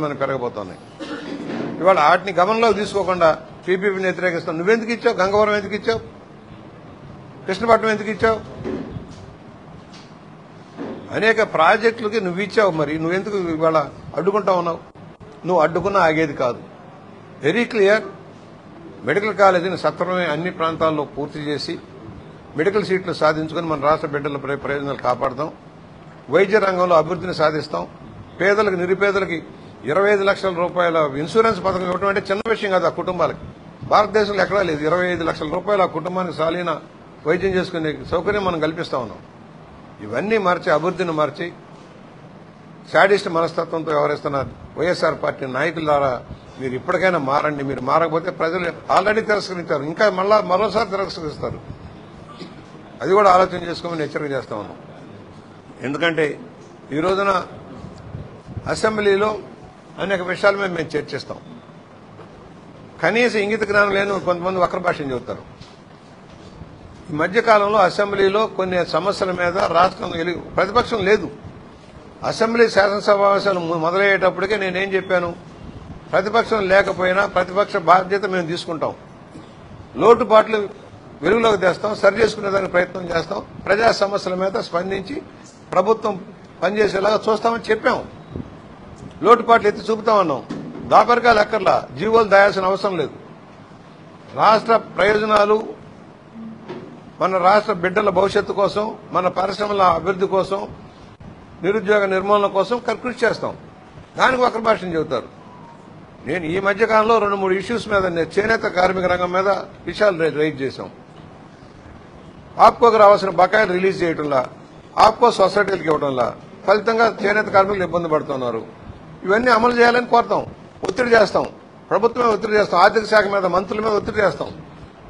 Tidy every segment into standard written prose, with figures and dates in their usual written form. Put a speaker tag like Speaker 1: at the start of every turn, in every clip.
Speaker 1: మనం పెరగబోతున్నాయి. ఇవాళ వాటిని గమనంలోకి తీసుకోకుండా పీపీపీని వ్యతిరేకిస్తాం. నువ్వెందుకు ఇచ్చావు? గంగవరం ఎందుకు ఇచ్చావు? కృష్ణపట్నం ఎందుకు ఇచ్చావు? అనేక ప్రాజెక్టులకి నువ్వు ఇచ్చావు. మరి నువ్వెందుకు ఇవాళ అడ్డుకుంటా ఉన్నావు? నువ్వు అడ్డుకున్నా ఆగేది కాదు. Very clear. మెడికల్ కాలేజీని సత్వరమే అన్ని ప్రాంతాల్లో పూర్తి చేసి మెడికల్ సీట్లు సాధించుకుని మన రాష్ట్ర బిడ్డల ప్రయోజనాలు కాపాడతాం. వైద్య రంగంలో అభివృద్ధిని సాధిస్తాం. పేదలకు, నిరుపేదలకి 25 లక్షల రూపాయల ఇన్సూరెన్స్ పథకం ఇవ్వడం అంటే చిన్న విషయం కాదు. ఆ కుటుంబాలకి భారతదేశంలో ఎక్కడా లేదు. 25 లక్షల రూపాయలు ఆ కుటుంబానికి సాలీన వైద్యం చేసుకునే సౌకర్యం మనం కల్పిస్తా ఉన్నాం. ఇవన్నీ మార్చి, అభివృద్ధిని మార్చి, శాడిస్ట్ మనస్తత్వంతో వ్యవహరిస్తున్న వైఎస్ఆర్ పార్టీ నాయకుల ద్వారా మీరు ఇప్పటికైనా మారండి. మీరు మారకపోతే ప్రజలు ఆల్రెడీ తిరస్కరించారు, ఇంకా మరోసారి తిరస్కరిస్తారు. అది కూడా ఆలోచన చేసుకోమని హెచ్చరిక చేస్తా ఉన్నాం. ఎందుకంటే ఈ రోజున అసెంబ్లీలో అనేక విషయాల మీద మేము చర్చిస్తాం. కనీస ఇంగిత జ్ఞానం లేని కొంతమంది వక్ర భాషను చెబుతారు. ఈ మధ్యకాలంలో అసెంబ్లీలో కొన్ని సమస్యల మీద రాష్ట్రం ప్రతిపక్షం లేదు. అసెంబ్లీ శాసనసమావేశాలు మొదలయ్యేటప్పటికే నేనేం చెప్పాను? ప్రతిపక్షం లేకపోయినా ప్రతిపక్ష బాధ్యత మేము తీసుకుంటాం. లోటుపాట్లు వెలుగులోకి తెస్తాం, సరి చేసుకునేదానికి ప్రయత్నం చేస్తాం. ప్రజా సమస్యల మీద స్పందించి ప్రభుత్వం పనిచేసేలాగా చూస్తామని చెప్పాం. లోటుపాట్లు ఎత్తి చూపుతామన్నాం. దాపరికాలు ఎక్కర్లా, జీవోలు దాయాల్సిన అవసరం లేదు. రాష్ట్ర ప్రయోజనాలు, మన రాష్ట్ర బిడ్డల భవిష్యత్తు కోసం, మన పరిశ్రమల అభివృద్ధి కోసం, నిరుద్యోగ నిర్మూలన కోసం కృషి చేస్తాం. దానికి వక్ర భాషను చెబుతారు. నేను ఈ మధ్యకాలంలో 2-3 ఇష్యూస్ మీద, చేనేత కార్మిక రంగం మీద విషయాలు రైజ్ చేశాం. ఆప్కోకి రావాల్సిన బకాయిలు రిలీజ్ చేయడంలా, ఆప్కో సొసైటీలకు ఇవ్వడంలా ఫలితంగా చేనేత కార్మికులు ఇబ్బంది పడుతున్నారు. ఇవన్నీ అమలు చేయాలని కోరుతాం, ఒత్తిడి చేస్తాం. ప్రభుత్వమే ఒత్తిడి చేస్తాం. ఆర్థిక శాఖ మీద, మంత్రుల మీద ఒత్తిడి చేస్తాం.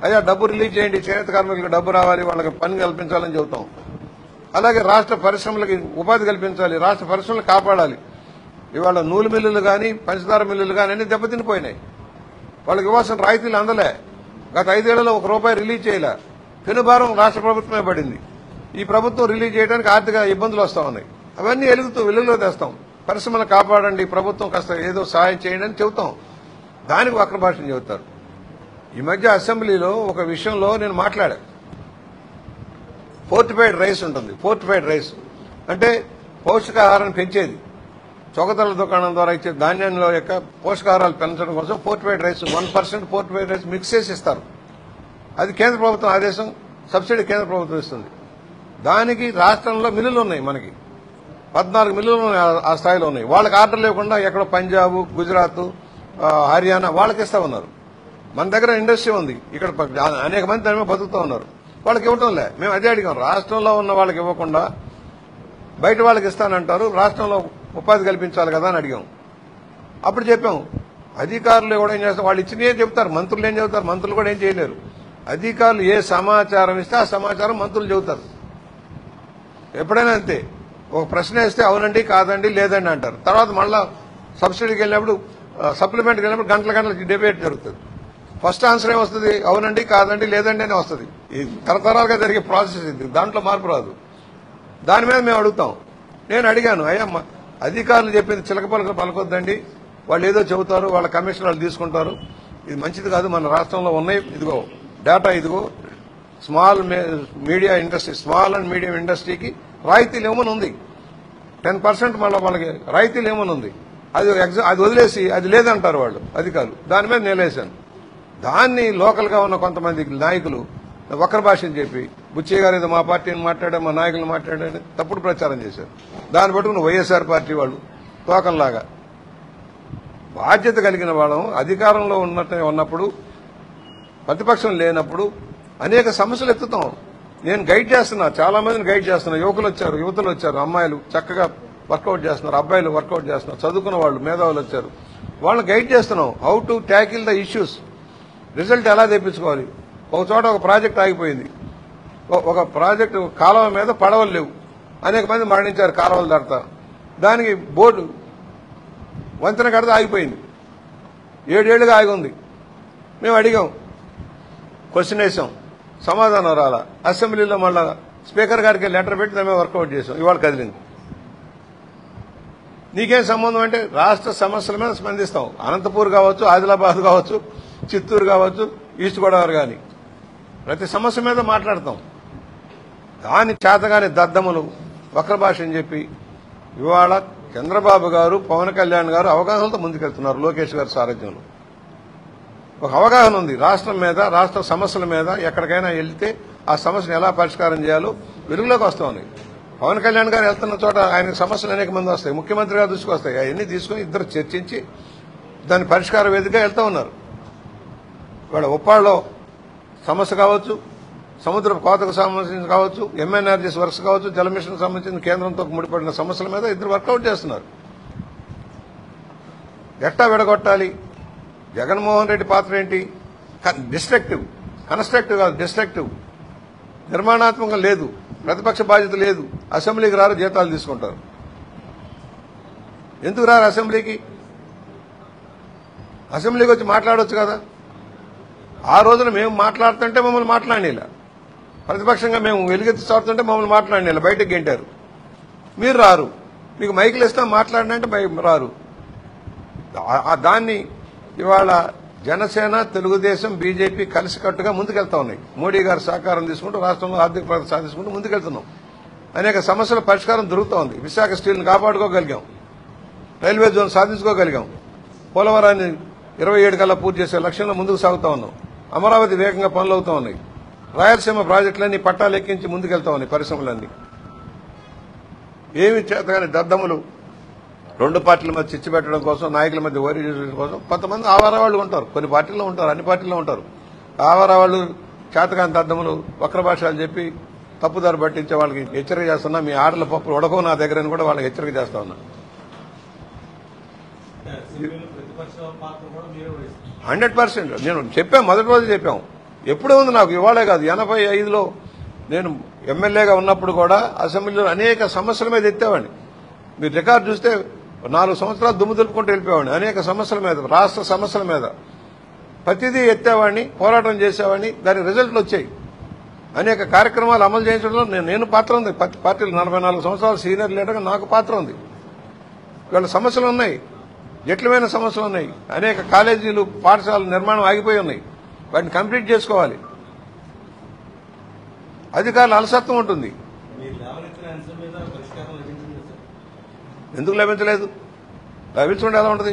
Speaker 1: అయ్యా డబ్బు రిలీజ్ చేయండి, చేనేత కార్మికులకు డబ్బు రావాలి, వాళ్ళకి పని కల్పించాలని చెబుతాం. అలాగే రాష్ట్ర పరిశ్రమలకి ఉపాధి కల్పించాలి, రాష్ట్ర పరిశ్రమలు కాపాడాలి. ఇవాళ నూలు మిల్లులు కానీ, పంచదార మిల్లులు కానీ అన్ని దెబ్బతినిపోయినాయి. వాళ్ళకి ఇవ్వాల్సిన రాయితీలు అందలే. గత 5 ఏళ్లలో ₹1 రిలీజ్ చేయలే. పెనుభారం రాష్ట్ర ప్రభుత్వమే పడింది. ఈ ప్రభుత్వం రిలీజ్ చేయడానికి ఆర్థిక ఇబ్బందులు వస్తా ఉన్నాయి. అవన్నీ వెలుగులో తెస్తాం. పరిశ్రమలు కాపాడండి, ప్రభుత్వం కాస్త ఏదో సహాయం చేయండి అని చెబుతాం. దానికి వక్ర భాషను చెబుతారు. ఈ మధ్య అసెంబ్లీలో ఒక విషయంలో నేను మాట్లాడా. ఫోర్టిఫైడ్ రైస్ ఉంటుంది. ఫోర్టిఫైడ్ రైస్ అంటే పౌష్టికాహారాన్ని పెంచేది. చౌకతల దుకాణం ద్వారా ఇచ్చే ధాన్యంలో యొక్క పోషకాహారాలు పెంచడం కోసం fortified rice 1% fortified rice mix చేసి ఇస్తారు. అది కేంద్ర ప్రభుత్వం ఆదేశం, సబ్సిడీ కేంద్ర ప్రభుత్వం ఇస్తుంది. దానికి రాష్ట్రంలో మిల్లులు ఉన్నాయి. మనకి 14 మిల్లులు ఆ స్థాయిలో ఉన్నాయి. వాళ్ళకి ఆర్డర్ లేకుండా ఎక్కడో పంజాబ్, గుజరాత్, హర్యానా వాళ్ళకి ఇస్తా ఉన్నారు. మన దగ్గర ఇండస్ట్రీ ఉంది. ఇక్కడ అనేక మంది దాని మీద బతుకుతూ ఉన్నారు. వాళ్ళకి ఇవ్వటంలే. మేము అదే అడిగాం. రాష్ట్రంలో ఉన్న వాళ్ళకి ఇవ్వకుండా బయట వాళ్ళకి ఇస్తానంటారు, రాష్ట్రంలో ఉపాధి కల్పించాలి కదా అని అడిగాం. అప్పుడు చెప్పాం, అధికారులు కూడా ఏం చేస్తారు, వాళ్ళు ఇచ్చినే చెబుతారు, మంత్రులు ఏం చెబుతారు? మంత్రులు కూడా ఏం చేయలేరు. అధికారులు ఏ సమాచారం ఇస్తే ఆ సమాచారం మంత్రులు చెబుతారు. ఎప్పుడైనా అంతే. ఒక ప్రశ్న ఇస్తే అవునండి, కాదండి, లేదండి అంటారు. తర్వాత మళ్ళా సబ్సిడీకి వెళ్ళినప్పుడు, సప్లిమెంట్కి వెళ్ళినప్పుడు గంటల డిబేట్ జరుగుతుంది. ఫస్ట్ ఆన్సర్ ఏమొస్తుంది? అవునండి, కాదండి, లేదండి అని వస్తుంది. ఇది తరతరాలుగా జరిగే ప్రాసెస్. ఇది దాంట్లో మార్పు రాదు. దాని మీద మేము అడుగుతాం. నేను అడిగాను, అయ్యా అధికారులు చెప్పింది చిలక పలక పలకొద్దండి, వాళ్ళు ఏదో చెబుతారు, వాళ్ళ కమిషన్ వాళ్ళు తీసుకుంటారు, ఇది మంచిది కాదు. మన రాష్ట్రంలో ఉన్నాయి, ఇదిగో డేటా, ఇదిగో small media industry, small and medium ఇండస్ట్రీకి రాయితీలు ఏమని ఉంది. 10% మళ్ళీ వాళ్ళకి రాయితీలు ఏమని ఉంది. అది వదిలేసి అది లేదంటారు వాళ్ళు అధికారులు. దాని మీద నేలేశాను. దాన్ని లోకల్ గా ఉన్న కొంతమంది నాయకులు వక్ర భాషని చెప్పి, బుచ్చయ్య గారు ఏదో మా పార్టీని మాట్లాడా, మా నాయకులు మాట్లాడారని తప్పుడు ప్రచారం చేశారు. దాన్ని పట్టుకుని వైఎస్ఆర్ పార్టీ వాళ్ళు తోకంలాగా. బాధ్యత కలిగిన వాళ్ళం అధికారంలో ఉన్నప్పుడు, ప్రతిపక్షం లేనప్పుడు అనేక సమస్యలు ఎత్తుతాం. నేను గైడ్ చేస్తున్నా, చాలా మందిని గైడ్ చేస్తున్నా. యువకులు వచ్చారు, యువతులు వచ్చారు, అమ్మాయిలు చక్కగా వర్కౌట్ చేస్తున్నారు, అబ్బాయిలు వర్కౌట్ చేస్తున్నారు, చదువుకున్న వాళ్ళు, మేధావులు వచ్చారు. వాళ్ళని గైడ్ చేస్తున్నాం. How to tackle the issues, result ఎలా తెప్పించుకోవాలి. ఒక చోట ఒక ప్రాజెక్ట్ ఆగిపోయింది. ఒక ప్రాజెక్టు కాలువ మీద పడవలు లేవు, అనేక మంది మరణించారు కాలువలు దాటుతా. దానికి బోర్డు వంతెన కడితే ఆగిపోయింది. 7 ఏళ్లుగా ఆగి ఉంది. మేము అడిగాం, క్వశ్చన్ వేసాం, సమాధానం రాలా. అసెంబ్లీలో మళ్ళా స్పీకర్ గారికి లెటర్ పెట్టి దాని మీద వర్కౌట్ చేసాం. ఇవాళ కదిలింది. నీకేం సంబంధం అంటే రాష్ట్ర సమస్యల మీద స్పందిస్తాం. అనంతపూర్ కావచ్చు, ఆదిలాబాద్ కావచ్చు, చిత్తూరు కావచ్చు, ఈస్ట్ గోదావరి కానీ ప్రతి సమస్య మీద మాట్లాడతాం. దాని చేతగాని దద్దములు వక్ర భాష అని చెప్పి ఇవాళ చంద్రబాబు గారు, పవన్ కళ్యాణ్ గారు అవగాహనతో ముందుకెళ్తున్నారు. లోకేష్ గారి సారథ్యంలో ఒక అవగాహన ఉంది రాష్ట్రం మీద, రాష్ట్ర సమస్యల మీద. ఎక్కడికైనా వెళ్తే ఆ సమస్యను ఎలా పరిష్కారం చేయాలో వెలుగులోకి వస్తామని. పవన్ కళ్యాణ్ గారు వెళ్తున్న చోట ఆయనకు సమస్యలు అనేక మంది వస్తాయి, ముఖ్యమంత్రి గారు దృష్టికి వస్తాయి. అవన్నీ తీసుకుని ఇద్దరు చర్చించి దాని పరిష్కార వేదికగా వెళ్తూ ఉన్నారు. ఇవాళ ఉప్పాడలో సమస్య కావచ్చు, సముద్ర కోతకు సంబంధించి కావచ్చు, ఎంఎన్ఆర్జీఎస్ వర్క్స్ కావచ్చు, జల మిషన్ సంబంధించిన కేంద్రంతో ముడిపడిన సమస్యల మీద ఇద్దరు వర్కౌట్ చేస్తున్నారు. ఎట్టా విడగొట్టాలి? జగన్మోహన్ రెడ్డి పాత్ర ఏంటి? డిస్ట్రక్టివ్, కన్స్ట్రక్టివ్ కాదు, డిస్ట్రక్టివ్. నిర్మాణాత్మకం లేదు, ప్రతిపక్ష బాధ్యత లేదు. అసెంబ్లీకి రారు, జీతాలు తీసుకుంటారు. ఎందుకు రారు అసెంబ్లీకి? అసెంబ్లీకి వచ్చి మాట్లాడవచ్చు కదా. ఆ రోజున మేము మాట్లాడుతుంటే మమ్మల్ని మాట్లాడేలా, ప్రతిపక్షంగా మేము వెలుగెత్తి చాడుతుంటే మమ్మల్ని మాట్లాడేలా బయటకు గెంటారు. మీరు రారు, మీకు మైకులు ఇస్తాం మాట్లాడినంటే రారు. దాన్ని ఇవాళ జనసేన, తెలుగుదేశం, బీజేపీ కలిసికట్టుగా ముందుకెళ్తా ఉన్నాయి. మోడీ గారి సహకారం తీసుకుంటూ రాష్ట్రంలో ఆర్థిక ప్రగతి సాధించుకుంటూ ముందుకెళ్తున్నాం. అనేక సమస్యల పరిష్కారం దొరుకుతూ ఉంది. విశాఖ స్టీల్ని కాపాడుకోగలిగాం, రైల్వే జోన్ సాధించుకోగలిగాం, పోలవరాన్ని 27 కల్లా పూర్తి చేసే లక్ష్యంలో ముందుకు సాగుతా ఉన్నాం. అమరావతి వేగంగా పనులు అవుతా ఉన్నాయి. రాయలసీమ ప్రాజెక్టులన్నీ పట్టాలు ఎక్కించి ముందుకెళ్తా ఉన్నాయి. పరిశ్రమలన్నీ ఏమి చేతగాని దద్దములు రెండు పార్టీల మధ్య చిచ్చు పెట్టడం కోసం, నాయకుల మధ్య ఓరి చేయడం కోసం కొంతమంది ఆవారా వాళ్ళు ఉంటారు. కొన్ని పార్టీల్లో ఉంటారు, అన్ని పార్టీల్లో ఉంటారు. ఆవారా వాళ్ళు చేతగాని దద్దములు వక్ర భాషలు చెప్పి తప్పుదారి పట్టించే వాళ్ళకి హెచ్చరిక చేస్తున్నా. మీ ఆడల పప్పులు ఉడకవు నా దగ్గర అని కూడా వాళ్ళకి హెచ్చరిక చేస్తా ఉన్నా. 100% నేను చెప్పాం, మొదటి రోజు చెప్పాం. ఎప్పుడూ ఉంది నాకు, ఇవాళే కాదు. 85లో నేను ఎమ్మెల్యేగా ఉన్నప్పుడు కూడా అసెంబ్లీలో అనేక సమస్యల మీద ఎత్తేవాడిని. మీరు రికార్డు చూస్తే 4 సంవత్సరాలు దుమ్ము దులుపుకుంటూ వెళ్ళిపోయేవాడిని. అనేక సమస్యల మీద, రాష్ట్ర సమస్యల మీద ప్రతిదీ ఎత్తేవాడిని, పోరాటం చేసేవాడిని. దాని రిజల్ట్లు వచ్చాయి. అనేక కార్యక్రమాలు అమలు చేయించడంలో నేను పాత్ర ఉంది. పార్టీలు 44 సంవత్సరాలు సీనియర్ లీడర్గా నాకు పాత్ర ఉంది. ఇవాళ సమస్యలు ఉన్నాయి, జటిలమైన సమస్యలు ఉన్నాయి. అనేక కాలేజీలు, పాఠశాలల నిర్మాణం ఆగిపోయి ఉన్నాయి. వాటిని కంప్లీట్ చేసుకోవాలి. అధికారుల అలసత్వం ఉంటుంది. ఎందుకు లభించలేదు? లభించకుండా ఎలా ఉంటుంది?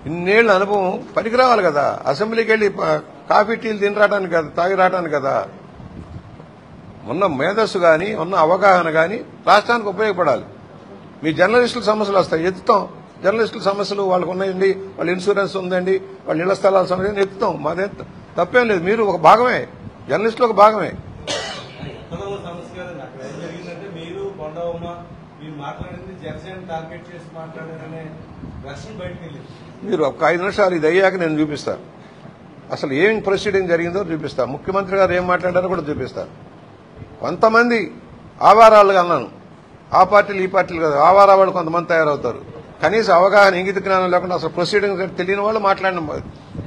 Speaker 1: ఇన్నేళ్ల అనుభవం పనికి రావాలి కదా. అసెంబ్లీకి వెళ్ళి కాఫీ టీలు తిని రావడానికి కదా, తాగి రావడానికి కదా. ఉన్న మేధస్సు కానీ, ఉన్న అవగాహన కానీ రాష్ట్రానికి ఉపయోగపడాలి. మీ జర్నలిస్టుల సమస్యలు వస్తాయి, ఎత్తుతాం. జర్నలిస్టుల సమస్యలు వాళ్ళకు ఉన్నాయండి, వాళ్ళ ఇన్సూరెన్స్ ఉందండి, వాళ్ళ ఇళ్ల స్థలాల సమస్య ఎత్తుతాం. మాదే తప్పేం లేదు. మీరు ఒక భాగమే, జర్నలిస్టులు ఒక భాగమే. మీరు ఒక 5 నిమిషాలు ఇది అయ్యాక నేను చూపిస్తా. అసలు ఏం ప్రొసీడింగ్ జరిగిందో చూపిస్తా. ముఖ్యమంత్రి గారు ఏం మాట్లాడారో కూడా చూపిస్తా. కొంతమంది ఆవారాలుగా అన్నాను, ఆ పార్టీలు ఈ పార్టీలు కాదు, ఆవారా వాళ్ళు కొంతమంది తయారవుతారు. కనీసం అవగాహన, ఇంగిత జ్ఞానం లేకుండా అసలు ప్రొసీడింగ్ తెలియని వాళ్ళు మాట్లాడిన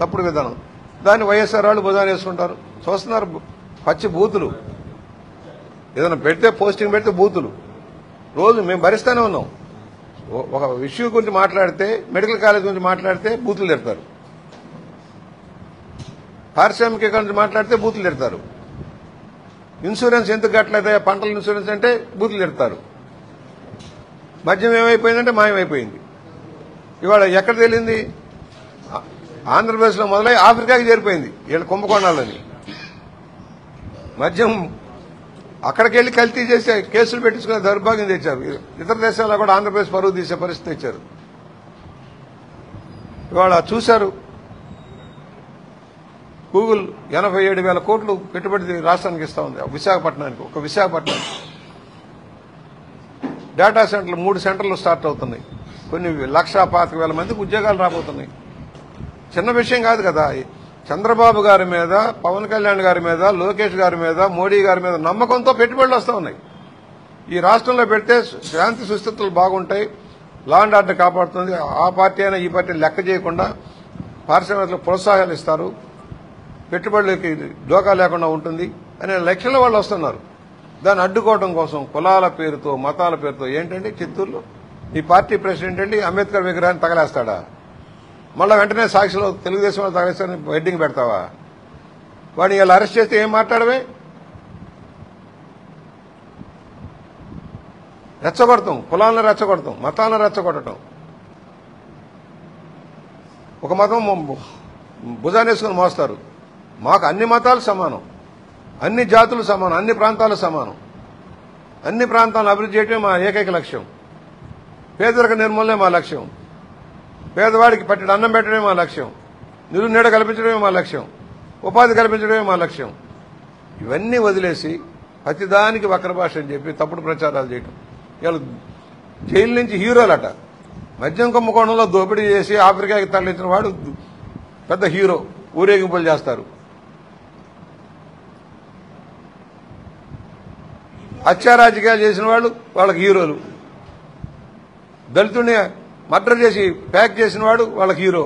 Speaker 1: తప్పుడు విధానం. దాన్ని వైఎస్ఆర్ వాళ్ళు భుజాన్ని వేసుకుంటారు. చూస్తున్నారు పచ్చి బూతులు. ఏదైనా పెడితే, పోస్టింగ్ పెడితే బూతులు రోజు మేము భరిస్తూనే ఉన్నాం. ఒక విషయం గురించి మాట్లాడితే, మెడికల్ కాలేజ్ గురించి మాట్లాడితే బూతులు తిడతారు. పారిశ్రామికీకరణ గురించి మాట్లాడితే బూతులు తిడతారు. ఇన్సూరెన్స్ ఎందుకు కట్టలేదా, పంటల ఇన్సూరెన్స్ అంటే బూతులు తిడతారు. మద్యం ఏమైపోయిందంటే మాయమైపోయింది. ఇవాళ ఎక్కడ తెలియంది? ఆంధ్రప్రదేశ్లో మొదలై ఆఫ్రికాకి చేరిపోయింది. వీళ్ళ కుంభకోణాలని మద్యం అక్కడికి వెళ్లి కల్తీ చేసి కేసులు పెట్టించుకునే దౌర్భాగ్యం తెచ్చారు. ఇతర దేశాల్లో కూడా ఆంధ్రప్రదేశ్ పరువు తీసే పరిస్థితి తెచ్చారు. ఇవాళ చూశారు, గూగుల్ 87,000 కోట్లు పెట్టుబడి రాష్ట్రానికి ఇస్తా ఉంది. విశాఖపట్నానికి, ఒక విశాఖపట్నానికి. డేటా సెంటర్లు 3 సెంటర్లు స్టార్ట్ అవుతున్నాయి. కొన్ని 1,25,000 మందికి ఉద్యోగాలు రాబోతున్నాయి. చిన్న విషయం కాదు కదా. చంద్రబాబు గారి మీద, పవన్ కళ్యాణ్ గారి మీద, లోకేష్ గారి మీద, మోడీ గారి మీద నమ్మకంతో పెట్టుబడులు వస్తూ ఉన్నాయి. ఈ రాష్ట్రంలో పెడితే శాంతి సుస్థితులు బాగుంటాయి, లా అండ్ ఆర్డర్ కాపాడుతుంది. ఆ పార్టీ అయినా ఈ పార్టీ లెక్క చేయకుండా పారిశ్రామికలకు ప్రోత్సాహాలు ఇస్తారు, పెట్టుబడులకి డోకా లేకుండా ఉంటుంది అనే లక్ష్యంలో వాళ్ళు వస్తున్నారు. దాన్ని అడ్డుకోవడం కోసం కులాల పేరుతో, మతాల పేరుతో ఏంటంటే చిత్తూరులో ఈ పార్టీ ప్రెసిడెంట్ వెళ్ళి అంబేద్కర్ విగ్రహాన్ని తగలేస్తాడా? మళ్ళీ వెంటనే సాక్షిలో తెలుగుదేశం వాళ్ళు తగలేస్తారని హెడ్డింగ్ పెడతావా? వాడిని ఇలా అరెస్ట్ చేస్తే ఏం మాట్లాడవే? రెచ్చగొడతాం, కులాలను రెచ్చగొడతాం, మతాలను రెచ్చగొట్టడం. ఒక మతం భుజానేసుకుని మోస్తారు. మాకు అన్ని మతాలు సమానం, అన్ని జాతులు సమానం, అన్ని ప్రాంతాలు సమానం. అన్ని ప్రాంతాలను అభివృద్ధి చేయడమే మా ఏకైక లక్ష్యం. పేదరిక నిర్మూలనే మా లక్ష్యం. పేదవాడికి పట్టెడు అన్నం పెట్టడమే మా లక్ష్యం. నిరునీడ కల్పించడమే మా లక్ష్యం. ఉపాధి కల్పించడమే మా లక్ష్యం. ఇవన్నీ వదిలేసి ప్రతిదానికి వక్ర భాష అని చెప్పి తప్పుడు ప్రచారాలు చేయటం. ఇవాళ జైలు నుంచి హీరోలట. మద్యం కుంభకోణంలో దోపిడీ చేసి ఆఫ్రికాకి తరలించిన వాడు పెద్ద హీరో, ఊరేగింపులు చేస్తారు. హత్యారాజకీయాలు చేసిన వాళ్ళు వాళ్ళకి హీరోలు. దళితుడిని మర్డర్ చేసి ప్యాక్ చేసిన వాడు వాళ్ళకి హీరో.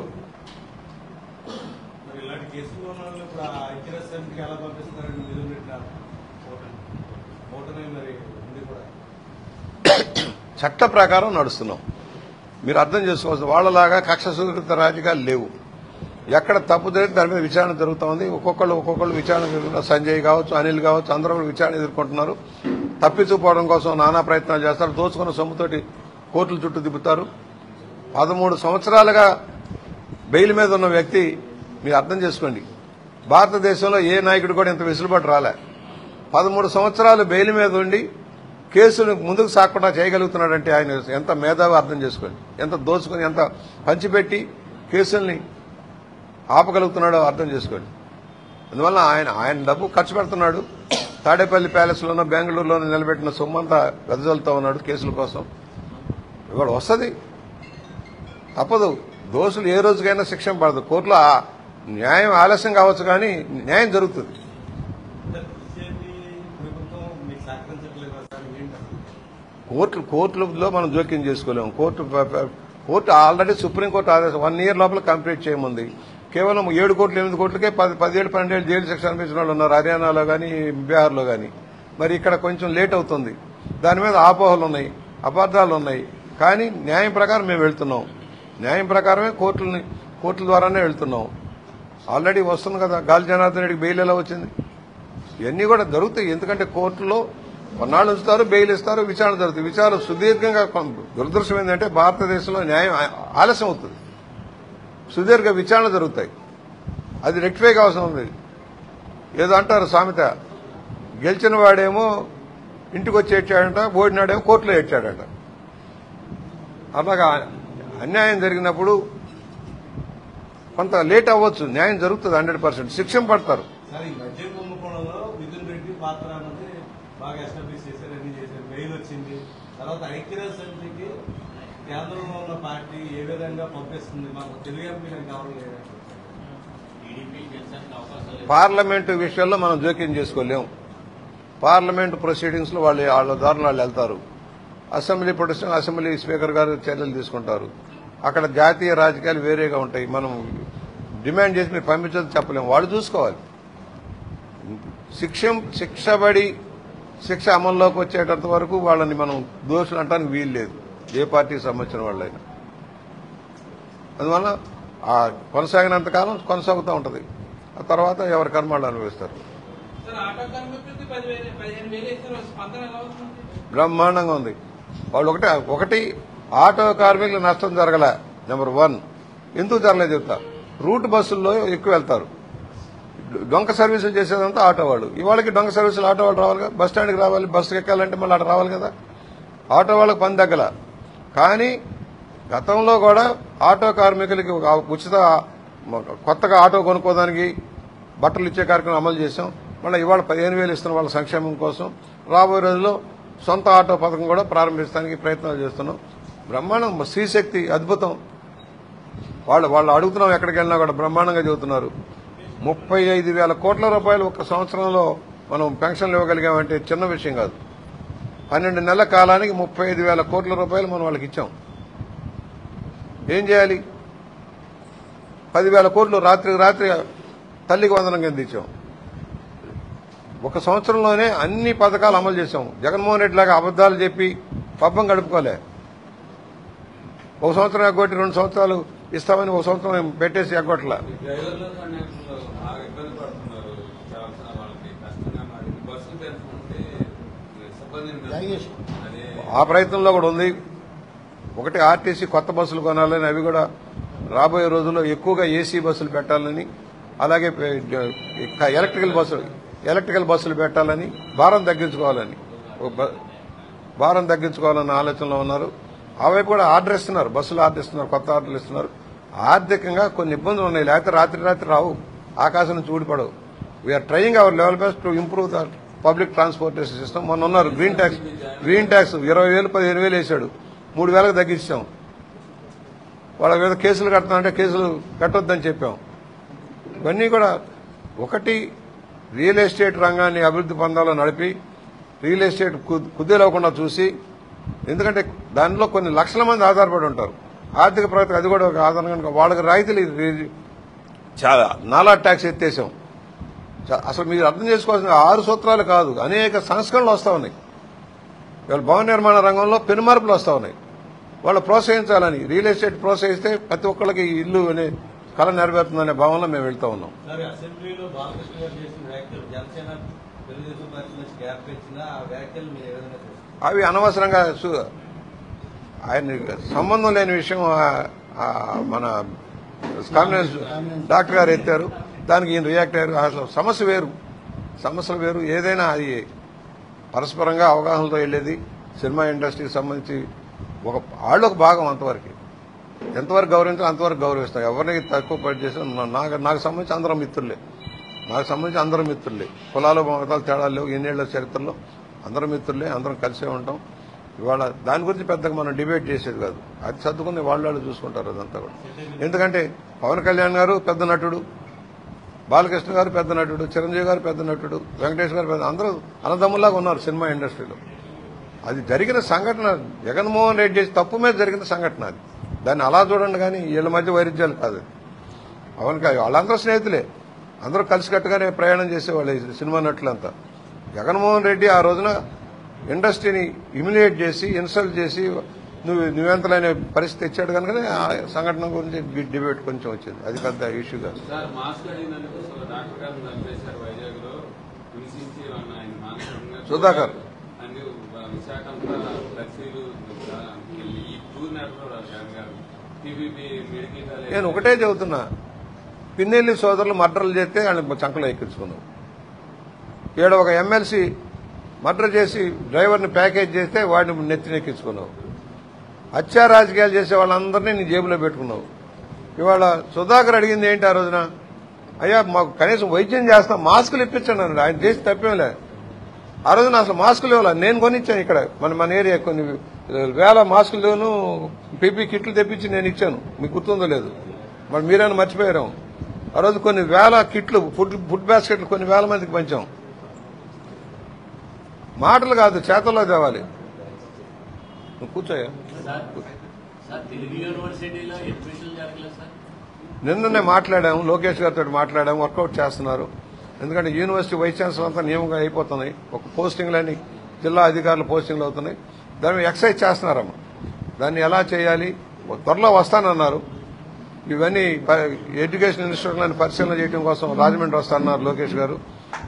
Speaker 1: చట్ట ప్రకారం నడుస్తున్నాం. మీరు అర్థం చేసుకోవాల్సిన వాళ్ళలాగా కక్ష సుదృఢ రాజకీయాలు లేవు. ఎక్కడ తప్పు జరిగితే దాని మీద విచారణ జరుగుతూ ఉంది. ఒక్కొక్కళ్ళు విచారణ జరుగుతున్నారు. సంజయ్ కావచ్చు, అనిల్ కావచ్చు, అందరూ విచారణ ఎదుర్కొంటున్నారు. తప్పించుకోవడం కోసం నానా ప్రయత్నాలు చేస్తారు. దోచుకున్న సొమ్ముతోటి కోర్టుల చుట్టూ తిప్పుతారు. 13 సంవత్సరాలుగా బెయిల్ మీద ఉన్న వ్యక్తి మీరు అర్థం చేసుకోండి. భారతదేశంలో ఏ నాయకుడు కూడా ఇంత వెసులుబాటు రాలే. 13 సంవత్సరాలు బెయిల్ మీద ఉండి కేసును ముందుకు సాగకుండా చేయగలుగుతున్నాడంటే ఆయన ఎంత మేధావి అర్థం చేసుకోండి. ఎంత దోచుకుని, ఎంత పంచిపెట్టి కేసుల్ని ఆపగలుగుతున్నాడో అర్థం చేసుకోండి. అందువల్ల ఆయన డబ్బు ఖర్చు పెడుతున్నాడు. తాడేపల్లి ప్యాలెస్లోనో బెంగళూరులోనో నిలబెట్టిన సొమ్మంతా వెదజల్లుతూ ఉన్నాడు కేసుల కోసం. ఇవాళ వస్తుంది, తప్పదు. దోషులు ఏ రోజుకైనా శిక్ష పడదు. కోర్టులో న్యాయం ఆలస్యం కావచ్చు, కానీ న్యాయం జరుగుతుంది. కోర్టులో మనం జోక్యం చేసుకోలేము. కోర్టు ఆల్రెడీ సుప్రీంకోర్టు ఆదేశం 1 year లోపల కంప్లీట్ చేయమంది. కేవలం 7 కోట్లు 8 కోట్లకే 10 12 జైలు శిక్ష అనిపించిన వాళ్ళు ఉన్నారు, హర్యానాలో కానీ బీహార్లో కానీ. మరి ఇక్కడ కొంచెం లేట్ అవుతుంది. దాని మీద ఆపోహలు ఉన్నాయి, అపార్థాలు ఉన్నాయి. కానీ న్యాయం ప్రకారం మేము వెళ్తున్నాం. న్యాయం ప్రకారమే కోర్టుల ద్వారానే వెళ్తున్నాం. ఆల్రెడీ వస్తుంది కదా. గాలి జనార్దన్ రెడ్డికి బెయిల్ ఎలా వచ్చింది? ఇవన్నీ కూడా జరుగుతాయి. ఎందుకంటే కోర్టులో కొన్నాళ్ళు ఉంచుతారు, బెయిల్ ఇస్తారు, విచారణ జరుగుతుంది. విచారణ సుదీర్ఘంగా. దురదృష్టం ఏంటంటే భారతదేశంలో న్యాయం ఆలస్యం అవుతుంది. సుదీర్ఘ విచారణ జరుగుతాయి. అది రెక్టిఫై కావాల్సిన ఉంది. ఏదో అంటారు సామెత, గెలిచిన వాడేమో ఇంటికి వచ్చి ఏడ్చాడంట, ఓడినాడేమో కోర్టులో ఏడ్చాడంట. అలాగా అన్యాయం జరిగినప్పుడు కొంత లేట్ అవ్వచ్చు, న్యాయం జరుగుతుంది. 100% శిక్ష పడతారు.
Speaker 2: బాగా ఎస్టాబ్లిష్ చేశారు, అన్ని చేశారు, బెయిల్ వచ్చింది. తర్వాత ఐక్యరాజ్య సమితికి కేంద్రంలో ఉన్న పార్టీ ఏ విధంగా పంపిస్తుంది? మాకు తెలుగు ఎంపీలకు కావాలి.
Speaker 1: పార్లమెంటు విషయాల్లో మనం జోక్యం చేసుకోలేం. పార్లమెంటు ప్రొసీడింగ్స్ లో వాళ్ళ దారులు వాళ్ళు వెళ్తారు. అసెంబ్లీ ప్రొటెక్షన్, అసెంబ్లీ స్పీకర్ గారు చర్యలు తీసుకుంటారు. అక్కడ జాతీయ రాజకీయాలు వేరేగా ఉంటాయి. మనం డిమాండ్ చేసి మీరు పంపించదు చెప్పలేము. వాళ్ళు చూసుకోవాలి. శిక్ష అమల్లోకి వచ్చేటంత వరకు వాళ్ళని మనం దోషులు అంటానికి వీలు లేదు, ఏ పార్టీకి సంబంధించిన వాళ్ళైనా. అందువల్ల ఆ కొనసాగినంత కాలం కొనసాగుతూ ఉంటుంది. ఆ తర్వాత ఎవరి కర్మాలు అనుభవిస్తారు. బ్రహ్మాండంగా ఉంది. వాళ్ళు ఒకటి ఆటో కార్మికులకు నష్టం జరగలే. నెంబర్ 1 ఎందుకు జరగలేదు చెప్తా. రూట్ బస్సుల్లో ఎక్కువ వెళ్తారు. డొంక సర్వీసులు చేసేదంతా ఆటో వాళ్ళు. ఇవాళకి డొంక సర్వీసులు ఆటో వాళ్ళు రావాలి కదా. బస్ స్టాండ్కి రావాలి, బస్సుకి ఎక్కాలంటే మళ్ళీ అక్కడ రావాలి కదా. ఆటో వాళ్ళకి పని తగ్గల. కానీ గతంలో కూడా ఆటో కార్మికులకి ఉచిత కొత్తగా ఆటో కొనుక్కోవడానికి బట్టలు ఇచ్చే కార్యక్రమం అమలు చేశాం. మళ్ళీ ఇవాళ 15,000 ఇస్తున్న వాళ్ళ సంక్షేమం కోసం రాబోయే రోజుల్లో సొంత ఆటో పథకం కూడా ప్రారంభించడానికి ప్రయత్నాలు చేస్తున్నాం. బ్రహ్మాండం. శ్రీశక్తి అద్భుతం. వాళ్ళు అడుగుతున్నాం, ఎక్కడికి వెళ్ళినా కూడా బ్రహ్మాండంగా చెబుతున్నారు. 35,000 కోట్ల రూపాయలు ఒక సంవత్సరంలో మనం పెన్షన్లు ఇవ్వగలిగామంటే చిన్న విషయం కాదు. 12 నెలల కాలానికి 35,000 కోట్ల రూపాయలు మనం వాళ్ళకి ఇచ్చాం. ఏం చేయాలి? 10,000 కోట్లు రాత్రి తల్లికి వందనం కింద ఇచ్చాం. ఒక సంవత్సరంలోనే అన్ని పథకాలు అమలు చేశాం. జగన్మోహన్ రెడ్డి లాగా అబద్దాలు చెప్పి పబ్బం గడుపుకోలే. ఒక సంవత్సరం ఎగ్గొట్టి 2 సంవత్సరాలు ఇస్తామని ఒక సంవత్సరం పెట్టేసి ఎగ్గొట్టలా.
Speaker 3: డ్రైవర్లు కండక్టర్లు బాగా ఇబ్బంది పడుతున్నారు. చాలా వాళ్ళకి కష్టంగా మారింది. బస్సులు పెంచుకుంటే సిబ్బందిని అదే
Speaker 1: ఆ ప్రయత్నంలో కూడా ఉంది. ఒకటి ఆర్టీసీ కొత్త బస్సులు కొనాలని, అవి కూడా రాబోయే రోజుల్లో ఎక్కువగా ఏసీ బస్సులు పెట్టాలని, అలాగే ఎలక్ట్రికల్ బస్సులు పెట్టాలని, భారం తగ్గించుకోవాలన్న ఆలోచనలో ఉన్నారు. అవైపు కూడా ఆర్డర్ ఇస్తున్నారు, బస్సులు ఆర్డర్ ఇస్తున్నారు, కొత్త ఆర్డర్లు ఇస్తున్నారు. ఆర్థికంగా కొన్ని ఇబ్బందులు ఉన్నాయి, లేకపోతే రాత్రి రావు, ఆకాశం నుంచి ఊడిపడవు. We're trying our level best to improve the public transportation system. మొన్న ఉన్నారు గ్రీన్ ట్యాక్స్ 20,000 15,000 వేసాడు, 3,000 తగ్గించాం. వాళ్ళ మీద కేసులు కడతానంటే కేసులు కట్టొద్దని చెప్పాం. ఇవన్నీ కూడా ఒకటి రియల్ ఎస్టేట్ రంగాన్ని అభివృద్ధి పొందాలో నడిపి, రియల్ ఎస్టేట్ కుదేలవకుండా చూసి, ఎందుకంటే దానిలో కొన్ని లక్షల మంది ఆధారపడి ఉంటారు. ఆర్థిక ప్రగతికి అది కూడా ఒక ఆధారం కనుక వాళ్ళకి రాయితీలు చాలా నాలా ట్యాక్స్ ఎత్తేసాం. అసలు మీరు అర్థం చేసుకోవాల్సిన 6 సూత్రాలు కాదు, అనేక సంస్కరణలు వస్తా ఉన్నాయి. ఇవాళ భవన నిర్మాణ రంగంలో పెనుమార్పులు వస్తా ఉన్నాయి. వాళ్ళు ప్రోత్సహించాలని, రియల్ ఎస్టేట్ ప్రోత్సహిస్తే ప్రతి ఒక్కళ్ళకి ఇల్లు అనే కళ నెరవేరుతుందనే భావనలో మేము వెళ్తా ఉన్నాం.
Speaker 2: అసెంబ్లీలో బాలకృష్ణ గారు చేసిన వ్యాఖ్యలు జనసేన తెలుగుదేశం పార్టీ నుంచి గ్యాప్ ఇచ్చినా ఆ వ్యాఖ్యలు మీరు ఏ విధంగా చూస్తారు?
Speaker 1: అవి అనవసరంగా ఆయన సంబంధం లేని విషయం మన కాంగ్రెస్ డాక్టర్ గారు ఎత్తారు, దానికి ఈయన రియాక్ట్ అయ్యారు. అసలు సమస్యలు వేరు. ఏదైనా అది పరస్పరంగా అవగాహనతో వెళ్లేది. సినిమా ఇండస్ట్రీకి సంబంధించి వాళ్ళొక భాగం, అంతవరకు ఎంతవరకు గౌరవించాలో అంతవరకు గౌరవిస్తాం. ఎవరిని తక్కువ పని చేసినా నాకు సంబంధించి అందరం మిత్రులే. కులాలు మతాలు తేడాలు లేవు. ఎన్నేళ్ల చరిత్రలో అందరం మిత్రులే, అందరం కలిసే ఉంటాం. ఇవాళ దాని గురించి పెద్దగా మనం డిబేట్ చేసేది కాదు. అది సర్దుకుని వాళ్ళు చూసుకుంటారు అదంతా కూడా. ఎందుకంటే పవన్ కళ్యాణ్ గారు పెద్ద నటుడు, బాలకృష్ణ గారు పెద్ద నటుడు, చిరంజీవి గారు పెద్ద నటుడు, వెంకటేష్ గారు అందరూ అన్నదమ్ములాగా ఉన్నారు సినిమా ఇండస్ట్రీలో. అది జరిగిన సంఘటన, జగన్మోహన్ రెడ్డి చేసి తప్పు మీద జరిగిన సంఘటన అది. దాన్ని అలా చూడండి, కానీ వీళ్ళ మధ్య వైరుధ్యాలు కాదు. పవన్ కళ్యాణ్ వాళ్ళందరూ స్నేహితులే, అందరూ కలిసికట్టుగానే ప్రయాణం చేసేవాళ్ళు ఈ సినిమా నటులంతా. జగన్మోహన్ రెడ్డి ఆ రోజున ఇండస్ట్రీని హ్యూమిలియేట్ చేసి, ఇన్సల్ట్ చేసి, నువ్వెంతలనే పరిస్థితి ఇచ్చాడు కనుకనే ఆ సంఘటన గురించి డిబేట్ కొంచెం వచ్చింది. అది పెద్ద ఇష్యూగా. సుధాకర్ నేను ఒకటే చెబుతున్నా, పిన్నెల్లి సోదరులు మర్డర్లు చేస్తే ఆయన చంకలో ఎక్కించుకున్నావు. ఈడ ఒక ఎమ్మెల్సీ మర్డర్ చేసి డ్రైవర్ని ప్యాకేజ్ చేస్తే వాడిని నెత్తినెక్కించుకున్నావు. హత్యా రాజకీయాలు చేసే వాళ్ళందరినీ నీ జేబులో పెట్టుకున్నావు. ఇవాళ సుధాకర్ అడిగింది ఏంటి ఆ రోజున? అయ్యా మాకు కనీసం వైద్యం చేస్తాం, మాస్కులు ఇప్పించండి అన్నాడు. ఆయన చేసి తప్పేంలే. ఆ రోజున అసలు మాస్కులు ఇవ్వాలి, నేను కొనిచ్చాను. ఇక్కడ మన ఏరియా కొన్ని వేల మాస్కులను పీపీ కిట్లు తెప్పించి నేను ఇచ్చాను. మీకు గుర్తుందో లేదు, మరి మీరైనా మర్చిపోయారు. ఆ రోజు కొన్ని వేల కిట్లు, ఫుడ్ బాస్కెట్లు కొన్ని వేల మందికి పంచాం. మాటలు కాదు, చేతల్లో తేవాలి. నువ్వు కూర్చోయా. నిన్ననే మాట్లాడాము, లోకేష్ గారితో మాట్లాడాము, వర్కౌట్ చేస్తున్నారు. ఎందుకంటే యూనివర్సిటీ వైస్ ఛాన్సలర్ అంతా నియమంగా అయిపోతున్నాయి. ఒక పోస్టింగ్లని జిల్లా అధికారులు పోస్టింగ్లు అవుతున్నాయి. దాని మీద ఎక్సైజ్ చేస్తున్నారమ్మ. దాన్ని ఎలా చేయాలి త్వరలో వస్తానన్నారు. ఇవన్నీ ఎడ్యుకేషన్ ఇన్స్టిట్యూట్లను పరిశీలన చేయడం కోసం రాజమండ్రి వస్తానన్నారు లోకేష్ గారు.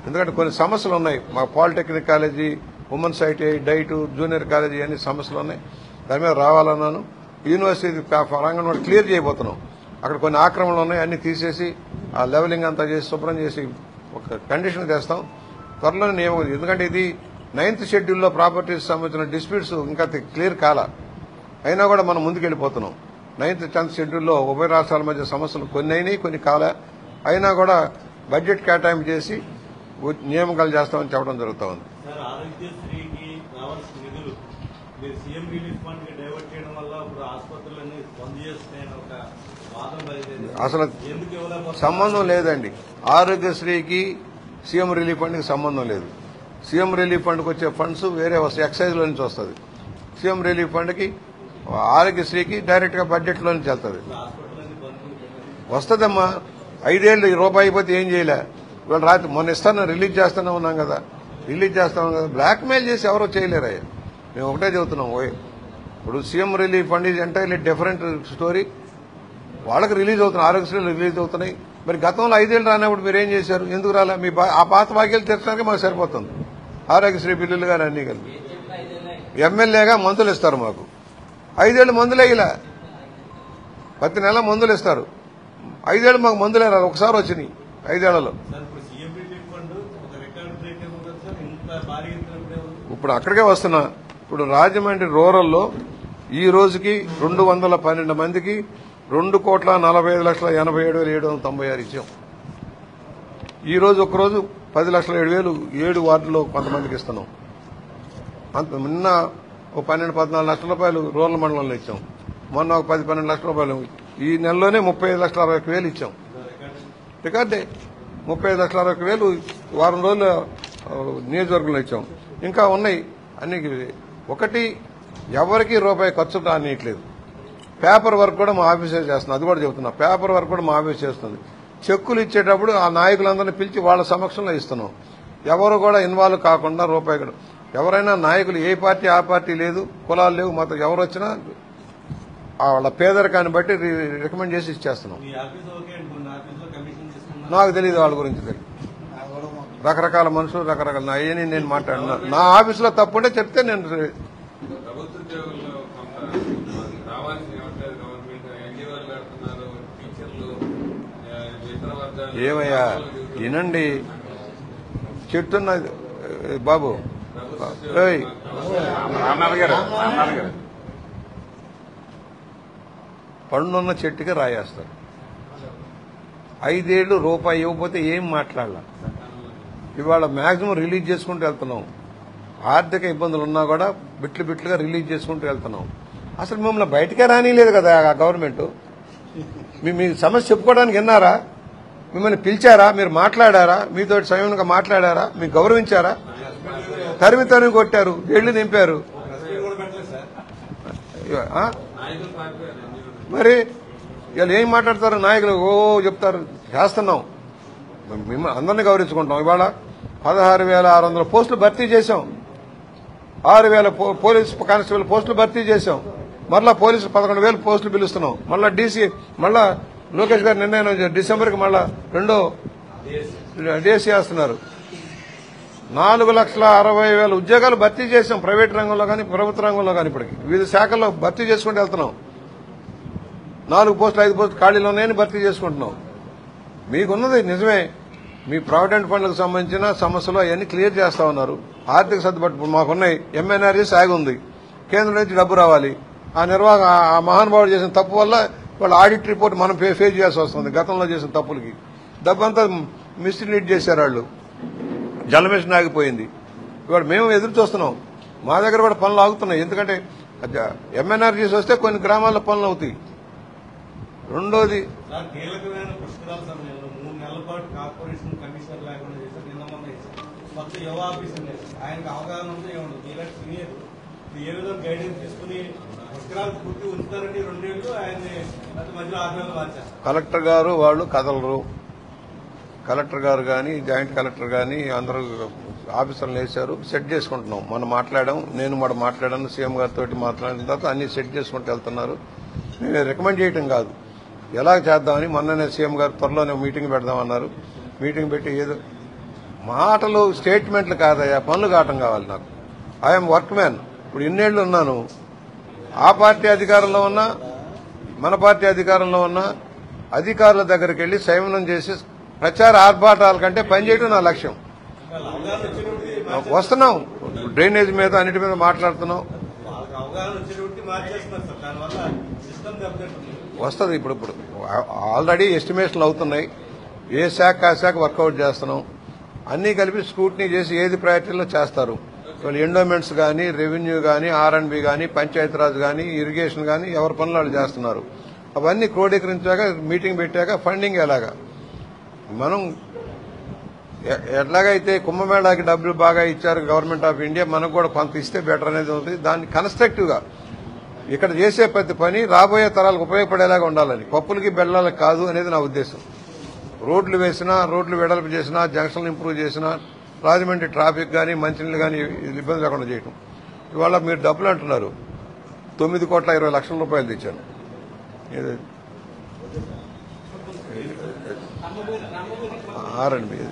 Speaker 1: ఎందుకంటే కొన్ని సమస్యలు ఉన్నాయి. మా polytechnic college, women's ITI, diet, junior college అన్ని సమస్యలు ఉన్నాయి. దాని మీద రావాలన్నాను. యూనివర్సిటీ పరంగా కూడా క్లియర్ చేయబోతున్నాం. అక్కడ కొన్ని ఆక్రమణలు ఉన్నాయి, అన్ని తీసేసి ఆ లెవెలింగ్ అంతా చేసి శుభ్రం చేసి ఒక కండిషన్ తెస్తాం త్వరలోనే నియమం. ఎందుకంటే ఇది 9th షెడ్యూల్లో ప్రాపర్టీస్ సంబంధించిన డిస్ప్యూట్స్ ఇంకా క్లియర్ కాలా. అయినా కూడా మనం ముందుకెళ్లిపోతున్నాం. 9th 10th షెడ్యూల్లో ఉభయ రాష్ట్రాల మధ్య సమస్యలు కొన్ని అయినాయి, కొన్ని కాలా. అయినా కూడా బడ్జెట్ కేటాయింపు చేసి నియామకాలు చేస్తామని చెప్పడం జరుగుతూ ఉంది.
Speaker 2: ఆరోగ్యశ్రీకి రావాల్సిన నిధులు మీరు సీఎం రిలీఫ్ ఫండ్ కి డైవర్ట్ చేయడం వల్ల ఇప్పుడు ఆసుపత్రులన్నీ బంద్ చేస్తున్నాయని ఒక వాదన బయలుదేరింది.
Speaker 1: అసలు సంబంధం లేదండి. ఆరోగ్యశ్రీకి సీఎం రిలీఫ్ ఫండ్కి సంబంధం లేదు. సీఎం రిలీఫ్ ఫండ్కి వచ్చే ఫండ్స్ వేరే వస్తాయి, ఎక్సైజ్లో నుంచి వస్తుంది. సీఎం రిలీఫ్ ఫండ్కి ఆరోగ్యశ్రీకి డైరెక్ట్ గా బడ్జెట్లో నుంచి వెళ్తుంది. వస్తుందమ్మా. 5 ఏళ్ళు రూపాయి అయిపోతే ఏం చేయలే. ఇవాళ రాత్రి మొన్న ఇస్తాను రిలీజ్ చేస్తూనే ఉన్నాం కదా, రిలీజ్ చేస్తాం కదా. బ్లాక్ మెయిల్ చేసి ఎవరో చేయలేరయ్యా. మేము ఒకటే చెబుతున్నాం, ఇప్పుడు CM relief fund is entirely different story. వాళ్ళకి రిలీజ్ అవుతున్నాయి, ఆరోగ్యశ్రీలు రిలీజ్ అవుతున్నాయి. మరి గతంలో 5 ఏళ్ళు రానప్పుడు మీరు ఏం చేశారు? ఎందుకు రాలా? మీ ఆ పాత బాకీలు తీర్చడానికి మాకు సరిపోతుంది. ఆరోగ్యశ్రీ బిల్లులు కానీ అన్నీ కలిపి ఎమ్మెల్యేగా మందులు ఇస్తారు మాకు. 5 ఏళ్ళు మందులే ఇలా, ప్రతి నెల మందులు ఇస్తారు. 5 ఏళ్ళు మాకు మందులే రాదు, ఒకసారి వచ్చినాయి 5 ఏళ్లలో. ఇప్పుడు అక్కడికే వస్తున్నా. ఇప్పుడు రాజమండ్రి రూరల్లో ఈ రోజుకి 212 మందికి 2,45,87,796 ఇచ్చాం. ఈ రోజు ఒక్కరోజు 10,07,000 7 వార్డుల్లో కొంతమందికి ఇస్తున్నాం. నిన్న ఒక 12-14 లక్షల రూపాయలు రూరల్ మండలంలో ఇచ్చాం. మొన్న ఒక 10-12 లక్షల రూపాయలు. ఈ నెలలోనే 35,60,000 ఇచ్చాం. రికార్డే 35,60,000 వారం రోజుల నియోజకవర్గంలో ఇచ్చాం. ఇంకా ఉన్నాయి అన్ని. ఒకటి, ఎవరికి రూపాయి ఖర్చు కానియట్లేదు. పేపర్ వర్క్ కూడా మా ఆఫీసే చేస్తుంది, అది కూడా చెబుతున్నా. పేపర్ వర్క్ కూడా మా ఆఫీస్ చేస్తుంది. చెక్కులు ఇచ్చేటప్పుడు ఆ నాయకులందరినీ పిలిచి వాళ్ళ సమక్షంలో ఇస్తున్నాం. ఎవరు కూడా ఇన్వాల్వ్ కాకుండా రూపాయి కూడా. ఎవరైనా నాయకులు ఏ పార్టీ ఆ పార్టీ లేదు, కులాలు లేవు, మొత్తం ఎవరు వచ్చినా వాళ్ళ పేదరికాన్ని బట్టి రికమెండ్ చేసి ఇచ్చేస్తున్నాం. నాకు తెలియదు వాళ్ళ గురించి, తెలియదు. రకరకాల మనుషులు రకరకాల అయ్యని నేను మాట్లాడినా. నా ఆఫీసులో తప్పుంటే చెప్తే నేను ఏమయ్యా వినండి చెప్తున్నా బాబు. పండున్న చెట్టుకి రాయేస్తారు. 5 ఏళ్లు రూపాయి ఇవ్వకపోతే ఏం మాట్లాడాల. ఇవాళ మాక్సిమం రిలీజ్ చేసుకుంటూ వెళ్తున్నాం. ఆర్థిక ఇబ్బందులు ఉన్నా కూడా బిట్లు బిట్లుగా రిలీజ్ చేసుకుంటూ వెళ్తున్నాం. అసలు మిమ్మల్ని బయటకే రానిలేదు కదా ఆ గవర్నమెంట్. మీ సమస్య చెప్పుకోవడానికి విన్నారా? మిమ్మల్ని పిలిచారా? మీరు మాట్లాడారా? మీతో స్వయంగా మాట్లాడారా? మీకు గౌరవించారా? తరిమి కొట్టారు, జైళ్లు నింపారు. మరి వీళ్ళు ఏం మాట్లాడతారు నాయకులు? ఓ చెప్తారు, చేస్తున్నాం. మేము అందరినీ గౌరవించుకుంటాం. ఇవాళ 16,600 పోస్టులు భర్తీ చేశాం. 6,000 పోలీసు కానిస్టేబుల్ పోస్టులు భర్తీ చేశాం. మళ్ళా పోలీసులు 11,000 పోస్టులు పిలుస్తున్నాం. మళ్ళా డీసీ మళ్ళా లోకేష్ గారు నిర్ణయం డిసెంబర్కి మళ్ళా 2వ డీసీ వేస్తున్నారు. 4,60,000 ఉద్యోగాలు భర్తీ చేశాం. ప్రైవేట్ రంగంలో కానీ ప్రభుత్వ రంగంలో కానీ ఇప్పటికి వివిధ శాఖల్లో భర్తీ చేసుకుంటూ వెళ్తున్నాం. 4 పోస్టులు 5 పోస్టులు ఖాళీలు ఉన్నాయని భర్తీ చేసుకుంటున్నాం. మీకున్నది నిజమే. మీ ప్రావిడెంట్ ఫండ్లకు సంబంధించిన సమస్యలు అవన్నీ క్లియర్ చేస్తా ఉన్నారు. ఆర్థిక సర్దుబాటు మాకున్నాయి. ఎంఎన్ఆర్జీఎస్ ఆగి ఉంది. కేంద్రం నుంచి డబ్బు రావాలి. ఆ నిర్వాహక ఆ మహానుభావుడు చేసిన తప్పు వల్ల వాళ్ళ ఆడిట్ రిపోర్ట్ మనం ఫేస్ చేయాల్సి వస్తుంది. గతంలో చేసిన తప్పులకి డబ్బంతా మిస్లీడ్ చేశారు వాళ్ళు. జల మిషన్ ఆగిపోయింది. ఇవాళ మేము ఎదురు చూస్తున్నాం. మా దగ్గర కూడా పనులు ఆగుతున్నాయి. ఎందుకంటే ఎంఎన్ఆర్జీఎస్ వస్తే కొన్ని గ్రామాల్లో పనులు అవుతాయి. రెండోది
Speaker 2: కీలకమైన పుష్కరాల సమయంలో 3 నెలల పాటు కార్పొరేషన్ కమిషనర్ లేకుండా చేశారు. నిన్న మొన్న కొత్త యువ ఆఫీసర్ ఆయనకు అవగాహన ఉంది. మీలాంటి సీనియర్ ఏ విధంగా గైడెన్స్ తీసుకుని పుష్కరాలు పూర్తి ఉంచుతారండి. 2 ఏళ్లు ఆయన్ని మధ్యలో 6 నెలలు మార్చారు.
Speaker 1: కలెక్టర్ గారు వాళ్ళు కదలరు. కలెక్టర్ గారు కానీ జాయింట్ కలెక్టర్ కానీ అందరూ ఆఫీసర్లు వేశారు. సెట్ చేసుకుంటున్నాం. మనం మాట్లాడాం. నేను కూడా మాట్లాడాను. సీఎం గారితో మాట్లాడిన తర్వాత అన్ని సెట్ చేసుకుంటూ వెళ్తున్నారు. నేను రికమెండ్ చేయటం కాదు, ఎలా చేద్దామని. మొన్ననే సీఎం గారు త్వరలోనే మీటింగ్ పెడదామన్నారు. మీటింగ్ పెట్టి ఏదో మాటలు స్టేట్మెంట్లు కాదయ్యా, పనులు కావటం కావాలి నాకు. I'm work man. ఇప్పుడు ఇన్నేళ్లు ఉన్నాను. ఆ పార్టీ అధికారంలో ఉన్నా మన పార్టీ అధికారంలో ఉన్నా అధికారుల దగ్గరికి వెళ్లి సంయమనం చేసి ప్రచార ఆర్భాటాల కంటే పనిచేయడం నా లక్ష్యం. వస్తున్నాం. డ్రైనేజ్ మీద అన్నిటి మీద మాట్లాడుతున్నాం. వస్తుంది. ఇప్పుడు ఆల్రెడీ ఎస్టిమేషన్లు అవుతున్నాయి. ఏ శాఖ ఆ శాఖ వర్కౌట్ చేస్తున్నాం. అన్నీ కలిపి స్క్రూటినీ చేసి ఏది ప్రయారిటీలో చేస్తారు. ఎండోమెంట్స్ కానీ, రెవెన్యూ కానీ, R&B కానీ, పంచాయతీరాజ్ కానీ, ఇరిగేషన్ కానీ ఎవరి పనులు వాళ్ళు చేస్తున్నారు. అవన్నీ క్రోడీకరించాక మీటింగ్ పెట్టాక ఫండింగ్ ఎలాగా మనం ఎట్లాగైతే కుంభమేళాకి డబ్బులు బాగా ఇచ్చారు గవర్నమెంట్ ఆఫ్ ఇండియా, మనకు కూడా కొంత ఇస్తే బెటర్ అనేది ఉంది. దాన్ని కన్స్ట్రక్టివ్గా ఇక్కడ చేసే ప్రతి పని రాబోయే తరాలకు ఉపయోగపడేలాగా ఉండాలని, పప్పులకి బెల్లాలకు కాదు అనేది నా ఉద్దేశం. రోడ్లు వేసినా, రోడ్లు వెడల్పు చేసినా, జంక్షన్లు ఇంప్రూవ్ చేసినా, రాజమండ్రి ట్రాఫిక్ కానీ మంచినీళ్ళు కానీ ఇబ్బంది లేకుండా చేయటం. ఇవాళ మీరు డబ్బులు అంటున్నారు. ₹9,20,00,000 తెచ్చాను. ఏది ఆరండి ఇది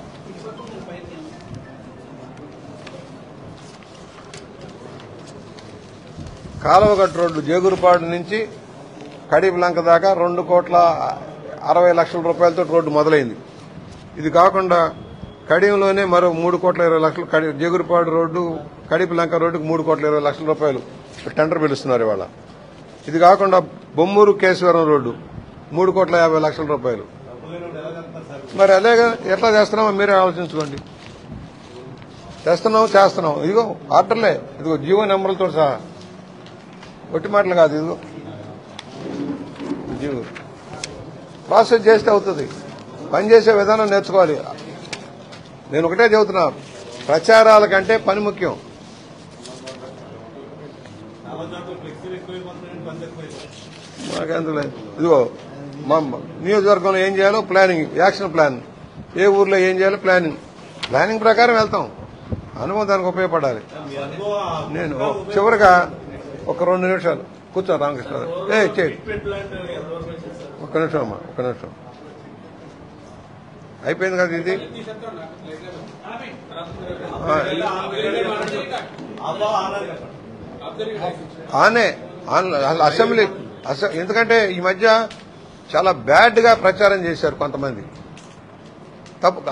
Speaker 1: కాలువగట్టు రోడ్డు జేగురుపాడు నుంచి కడిపిలంక దాకా ₹2,60,00,000 రోడ్డు మొదలైంది. ఇది కాకుండా కడియంలోనే మరో ₹3,20,00,000 జేగురుపాడు రోడ్డు కడిపిలంక రోడ్డుకు ₹3,20,00,000 టెండర్ పిలుస్తున్నారు ఇవాళ. ఇది కాకుండా బొమ్మూరు కేశవరం రోడ్డు ₹3,50,00,000. మరి అలాగే ఎట్లా చేస్తున్నామో మీరే ఆలోచించుకోండి. చేస్తున్నాం ఇదిగో ఆర్డర్లే, ఇదిగో జీవో నెంబర్లతో సహా, ఒట్టి మాటలు కాదు. ఇదిగో జీవో ప్రాసెస్ చేస్తే అవుతుంది. పనిచేసే విధానం నేర్చుకోవాలి. నేను ఒకటే చెబుతున్నా, ప్రచారాల కంటే పని ముఖ్యం. మాకెందుకు ఇదిగో మా నియోజకవర్గంలో ఏం చేయాలో ప్లానింగ్, యాక్షన్ ప్లాన్, ఏ ఊర్లో ఏం చేయాలో ప్లానింగ్ ప్రకారం వెళ్తాం. అనుభవం దానికి ఉపయోగపడాలి. నేను చివరిగా ఒక 2 నిమిషాలు కూర్చో రామకృష్ణ చేయి. ఒక్క నిమిషం అమ్మా, ఒక్క నిమిషం. అయిపోయింది కదా ఇది. అసెంబ్లీ ఎందుకంటే ఈ మధ్య చాలా బ్యాడ్ గా ప్రచారం చేశారు కొంతమంది.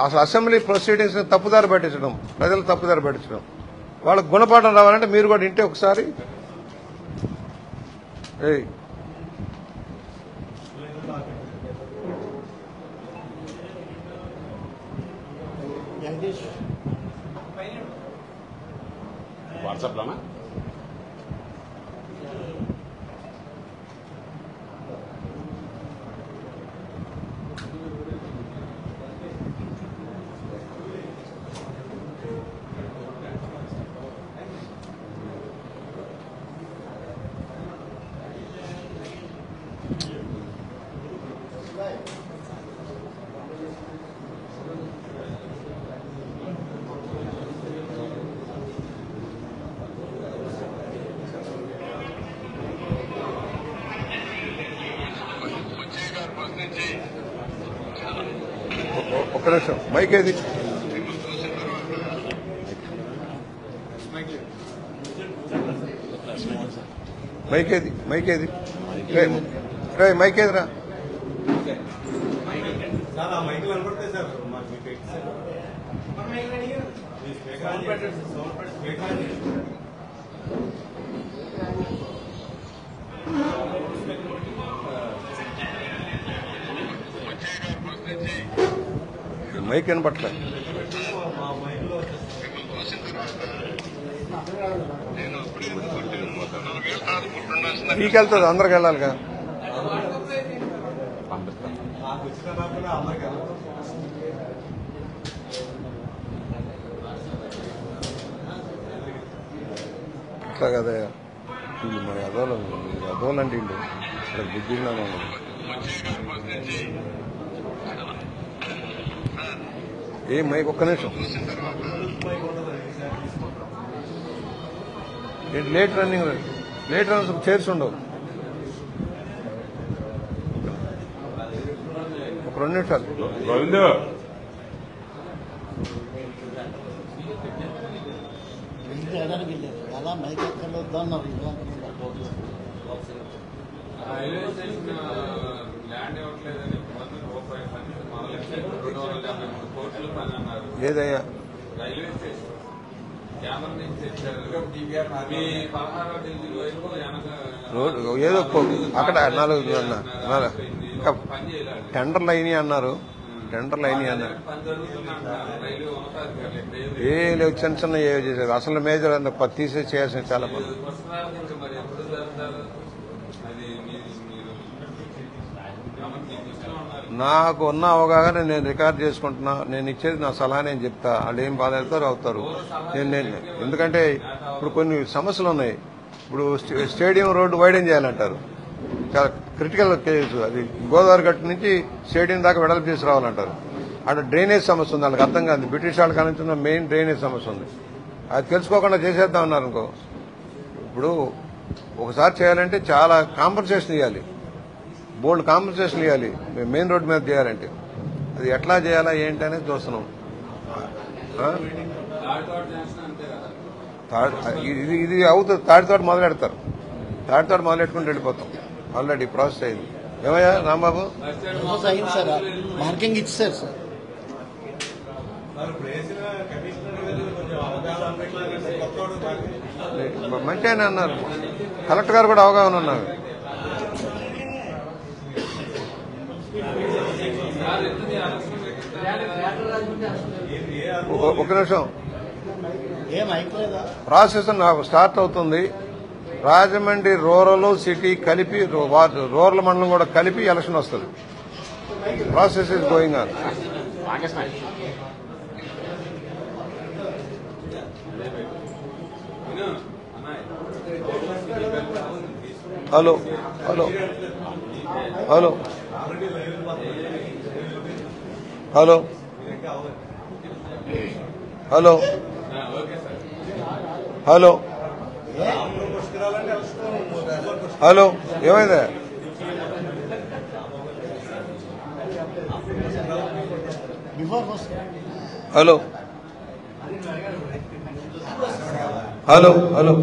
Speaker 1: అసలు అసెంబ్లీ ప్రొసీడింగ్స్ తప్పుదారి పట్టించడం, ప్రజలు తప్పుదారి పట్టించడం. వాళ్ళకు గుణపాఠం రావాలంటే మీరు కూడా ఇంటే ఒకసారి
Speaker 4: వాట్సాప్లోనా
Speaker 1: ఒక్క నిమిషం. మైక్ ఏది? మైక్ ఏది? మైక్ ఏదిరా? మైక్ వినపట్లే. మీకెళ్తుంది, అందరికి వెళ్ళాలిగా. అట్లా కదా వీళ్ళు మరి అదోలంటే వీళ్ళు ఇక్కడ బుద్ధిగా ఏ మైక్. ఒక్క నిమిషం. లేట్ రన్నింగ్ చైర్స్ ఉండవు. ఒక 2 నిమిషాలు.
Speaker 3: రైల్వే స్టేషన్ ల్యాండ్ ఇవ్వట్లేదని ₹273 పని అన్నారు.
Speaker 1: ఏదయ్యా?
Speaker 3: రైల్వే స్టేషన్ కేంద్రం నుంచి తెచ్చారు. మీ 16వ డివిజన్ వైపు
Speaker 1: రోడ్డు ఏదో అక్కడ 4
Speaker 3: పని చేయాలి.
Speaker 1: టెండర్లు అయినాయి అన్నారు. ఏ లేవు, చిన్న ఏవో చేశారు. అసలు మేజర్ తీసేసి చేయాల్సిన చాలా పని. నాకు ఉన్న అవగాహన నేను రికార్డ్ చేసుకుంటున్నా. నేను ఇచ్చేది నా సలహా, నేను చెప్తా. వాళ్ళు ఏం బాధ అవుతారు. నేను ఎందుకంటే ఇప్పుడు కొన్ని సమస్యలు ఉన్నాయి. ఇప్పుడు స్టేడియం రోడ్డు వైడెన్ చేయాలంటారు, చాలా క్రిటికల్ కేసు అది. గోదావరి గట్టు నుంచి స్టేడియం దాకా వెడల్పు చేసి రావాలంటారు. అక్కడ డ్రైనేజ్ సమస్య ఉంది, వాళ్ళకి అర్థం కాదు. బ్రిటిష్ వాళ్ళకి అందించిన మెయిన్ డ్రైనేజ్ సమస్య ఉంది. అది తెలుసుకోకుండా చేసేద్దాం అన్నారు అనుకో. ఇప్పుడు ఒకసారి చేయాలంటే చాలా కాంపన్సేషన్ ఇవ్వాలి, బోల్డ్ కాంపన్సేషన్ ఇవ్వాలి మెయిన్ రోడ్డు మీద చేయాలంటే. అది ఎట్లా చేయాలా ఏంటి అనేది చూస్తున్నాం. ఇది అవుతుంది, తాడితోట మొదలెడతారు, తాడితోట మొదలెట్టుకుంటూ వెళ్ళిపోతాం. ఆల్రెడీ ప్రాసెస్ అయింది. ఏమయ్యా రాంబాబు?
Speaker 4: అయింది సార్, మార్కింగ్ ఇచ్చారు సార్.
Speaker 1: మంచిగానే అన్నారు, కలెక్టర్ గారు కూడా అవగాహన ఉన్నారు. ఒక నిమిషం, ప్రాసెస్ స్టార్ట్ అవుతుంది. రాజమండ్రి రూరల్ సిటీ కలిపి, రూరల్ మండలం కూడా కలిపి ఎలక్షన్ వస్తుంది. Process is going on. Hello hello hello hello hello hello hello ఏమైందా? హలో హలో హలో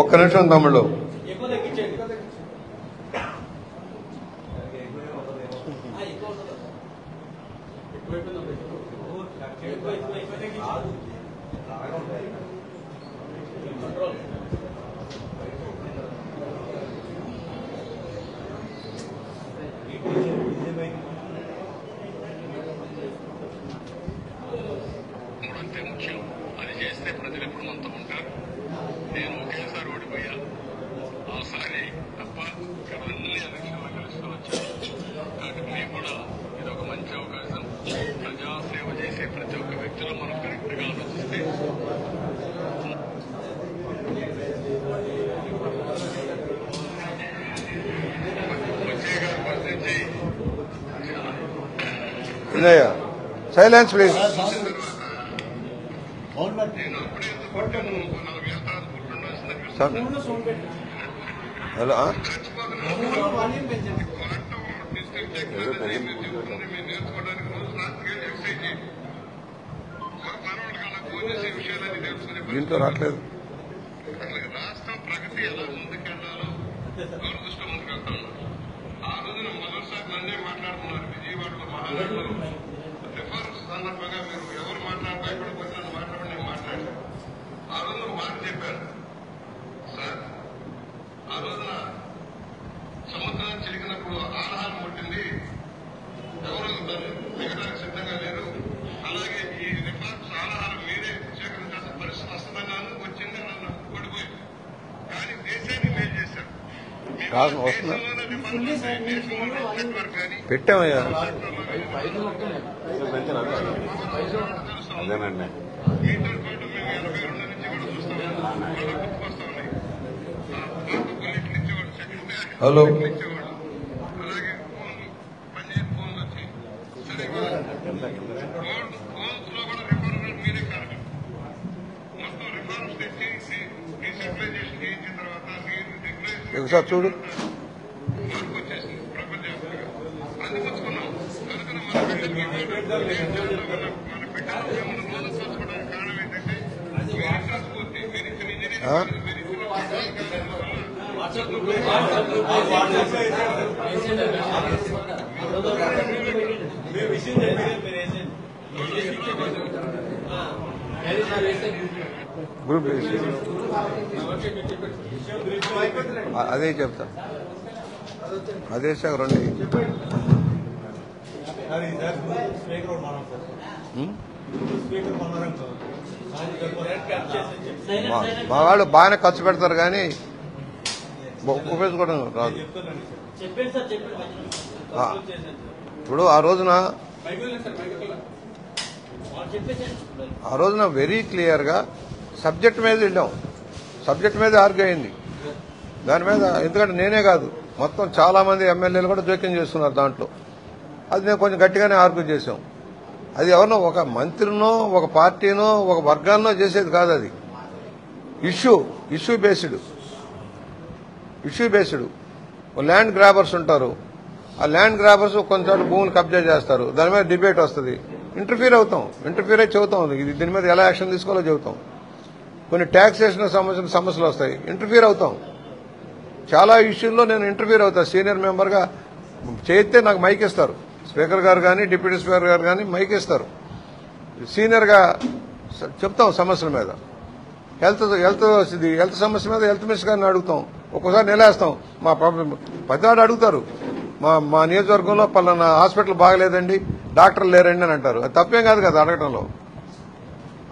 Speaker 1: ఒక్క నిమిషం తమ్ముళ్ళు.
Speaker 5: అది చేస్తే ప్రజలు ఎప్పుడు మనతో ఉంటారు. నేను ఒకేసారి ఓడిపోయా, ఆసారి తప్ప అన్ని ఎలక్షన్లో గెలుస్తూ వచ్చాను. కాబట్టి మీకు కూడా ఇది ఒక మంచి అవకాశం. ప్రజాసేవ చేసే ప్రతి ఒక్క వ్యక్తిలో మనం కరెక్ట్ గా ఆలోచిస్తే
Speaker 1: సైలెన్స్ ప్లీజ్. హలో దీంట్లో రావట్లేదు.
Speaker 5: రాష్ట్రం ప్రగతి ఎలా ముందుకెళ్లాలో దూరదృష్టి ముందుకెళ్తాను. ఆ రోజున మొదటిసారి నన్నే మాట్లాడుతున్నారు విజయవాడలో మహానగరంలో రిఫార్మ్స్ సందర్భంగా. మీరు ఎవరు మాట్లాడతా ఎక్కడ పోయినా మాట్లాడి నేను మాట్లాడాను. ఆ రోజున ఒక మాట చెప్పారు సార్, ఆ రోజున సముద్రాన్ని చిలికినప్పుడు ఆహారం పుట్టింది, ఎవరు మిగడానికి సిద్ధంగా లేరు. అలాగే ఈ రిఫార్మ్స్ ఆహారం మీరే సేకరించాల్సిన పరిస్థితి వస్తుందన్నాను. వచ్చింది, నన్ను పడిపోయింది. కానీ దేశాన్ని మేలు చేశారు.
Speaker 1: పెట్టామయ్యా.
Speaker 6: అదేనండి.
Speaker 5: మీతో పాటు మేము 82 నుంచి కూడా చూస్తాం, గుర్తుకొస్తా ఉన్నాయి. కొన్నింటి నుంచి కూడా సెకండ్
Speaker 1: హలో
Speaker 5: ఇచ్చేవాడు. అలాగే ఫోన్లు పనిచేయని ఫోన్లు వచ్చి సరిగ్గా ఫోన్స్ లో కూడా రిఫార్మర్ మీరే కారణం. మొత్తం రిఫార్మ్స్ తెచ్చి డీసెంట్రలైజేషన్ చేయించిన తర్వాత
Speaker 1: ఒకసారి చూడు.
Speaker 5: మార్పు వచ్చేసింది ప్రపంచవ్యాప్తంగా. అందిపుచ్చుకున్నాం కనుక మన బిడ్డలకి మన బిడ్డలు మనం రోజు చూసుకోవడానికి కారణం ఏంటంటే మీరు ఇచ్చిన స్ఫూర్తి, మీరు ఇచ్చిన ఇంజనీరింగ్, మీరు
Speaker 1: గ్రూప్ అదే చెప్తా, అదే సార్ రండి. మా వాళ్ళు బాగానే ఖర్చు పెడతారు కానీ ఉపయోగించుకోవడం రాదు. ఇప్పుడు ఆ రోజున వెరీ క్లియర్గా సబ్జెక్ట్ మీద వెళ్ళాం, సబ్జెక్ట్ మీద ఆర్గ్యూ అయింది దాని మీద. ఎందుకంటే నేనే కాదు, మొత్తం చాలా మంది ఎమ్మెల్యేలు కూడా జోక్యం చేస్తున్నారు దాంట్లో. అది మేము కొంచెం గట్టిగానే ఆర్గ్యూ చేసాం. అది ఎవరినో ఒక మంత్రినో ఒక పార్టీనో ఒక వర్గాన్నో చేసేది కాదు. అది ఇష్యూ బేస్డ్ ల్యాండ్ గ్రాబర్స్ ఉంటారు. ఆ ల్యాండ్ గ్రాబర్స్ కొంచెం భూములు కబ్జా చేస్తారు. దాని మీద డిబేట్ వస్తుంది. ఇంటర్ఫీర్ అయి చెబుతాం. ఇది దీని మీద ఎలా యాక్షన్ తీసుకోవాలో చెబుతాం. కొన్ని ట్యాక్సేషన్ సమస్యలు వస్తాయి. ఇంటర్ఫీర్ అవుతాం. చాలా ఇష్యూల్లో నేను ఇంటర్ఫీర్ అవుతా. సీనియర్ మెంబర్గా చేస్తే నాకు మైక్ ఇస్తారు. స్పీకర్ గారు కానీ డిప్యూటీ స్పీకర్ గారు కానీ మైక్ ఇస్తారు. సీనియర్గా చెప్తాం సమస్యల మీద. హెల్త్ సమస్య మీద హెల్త్ మినిస్టర్ గారిని అడుగుతాం. ఒక్కోసారి నిలేస్తాం. మా పెద్దవాడు అడుగుతారు, మా నియోజకవర్గంలో పలానా హాస్పిటల్ బాగలేదండి, డాక్టర్లు లేరండి అని అంటారు. అది తప్పేం కాదు కదా అడగటంలో.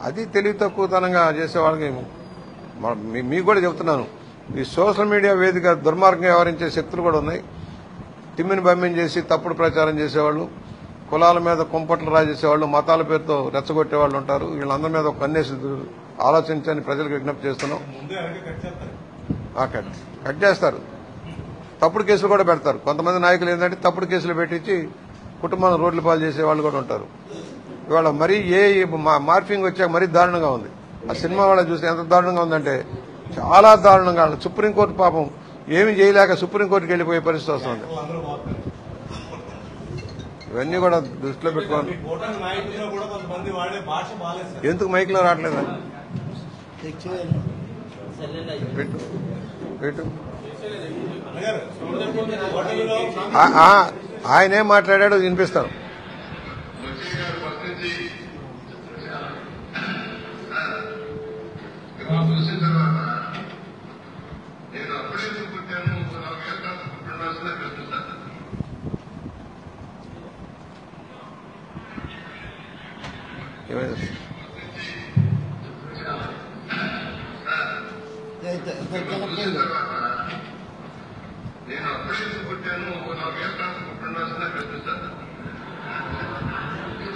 Speaker 1: అది తెలివి తక్కువతనంగా చేసే వాళ్ళకి మీకు కూడా చెప్తున్నాను. ఈ సోషల్ మీడియా వేదిక దుర్మార్గంగా వ్యవహరించే శక్తులు కూడా ఉన్నాయి. తిమ్మిని బమ్మిని చేసి తప్పుడు ప్రచారం చేసేవాళ్ళు, కులాల మీద కుంపట్లు రాజేసేవాళ్ళు, మతాల పేరుతో రెచ్చగొట్టేవాళ్ళు ఉంటారు. వీళ్ళందరి మీద ఒక కన్నేసి ఆలోచించని ప్రజలకు విజ్ఞప్తి చేస్తున్నాం. కట్ చేస్తారు. తప్పుడు కేసులు కూడా పెడతారు. కొంతమంది నాయకులు ఏంటంటే తప్పుడు కేసులు పెట్టించి కుటుంబాన్ని రోడ్లు పాలు చేసే వాళ్ళు కూడా ఉంటారు. ఇవాళ మరీ మార్ఫింగ్ వచ్చాక మరీ దారుణంగా ఉంది. ఆ సినిమా వాళ్ళ చూస్తే ఎంత దారుణంగా ఉందంటే చాలా దారుణంగా. సుప్రీంకోర్టు పాపం ఏమి చేయలేక సుప్రీంకోర్టుకి వెళ్లిపోయే పరిస్థితి వస్తుంది. ఇవన్నీ కూడా దృష్టిలో పెట్టుకోవాలి. ఎందుకు మైక్లో రావట్లేదా? పెట్టు. ఆయన ఏం మాట్లాడాడో వినిపిస్తాను.
Speaker 5: నేను అప్పుడే పుట్టాను, 4 ఏళ్ళ తర్వాత పుట్టిన కనిపిస్తాను.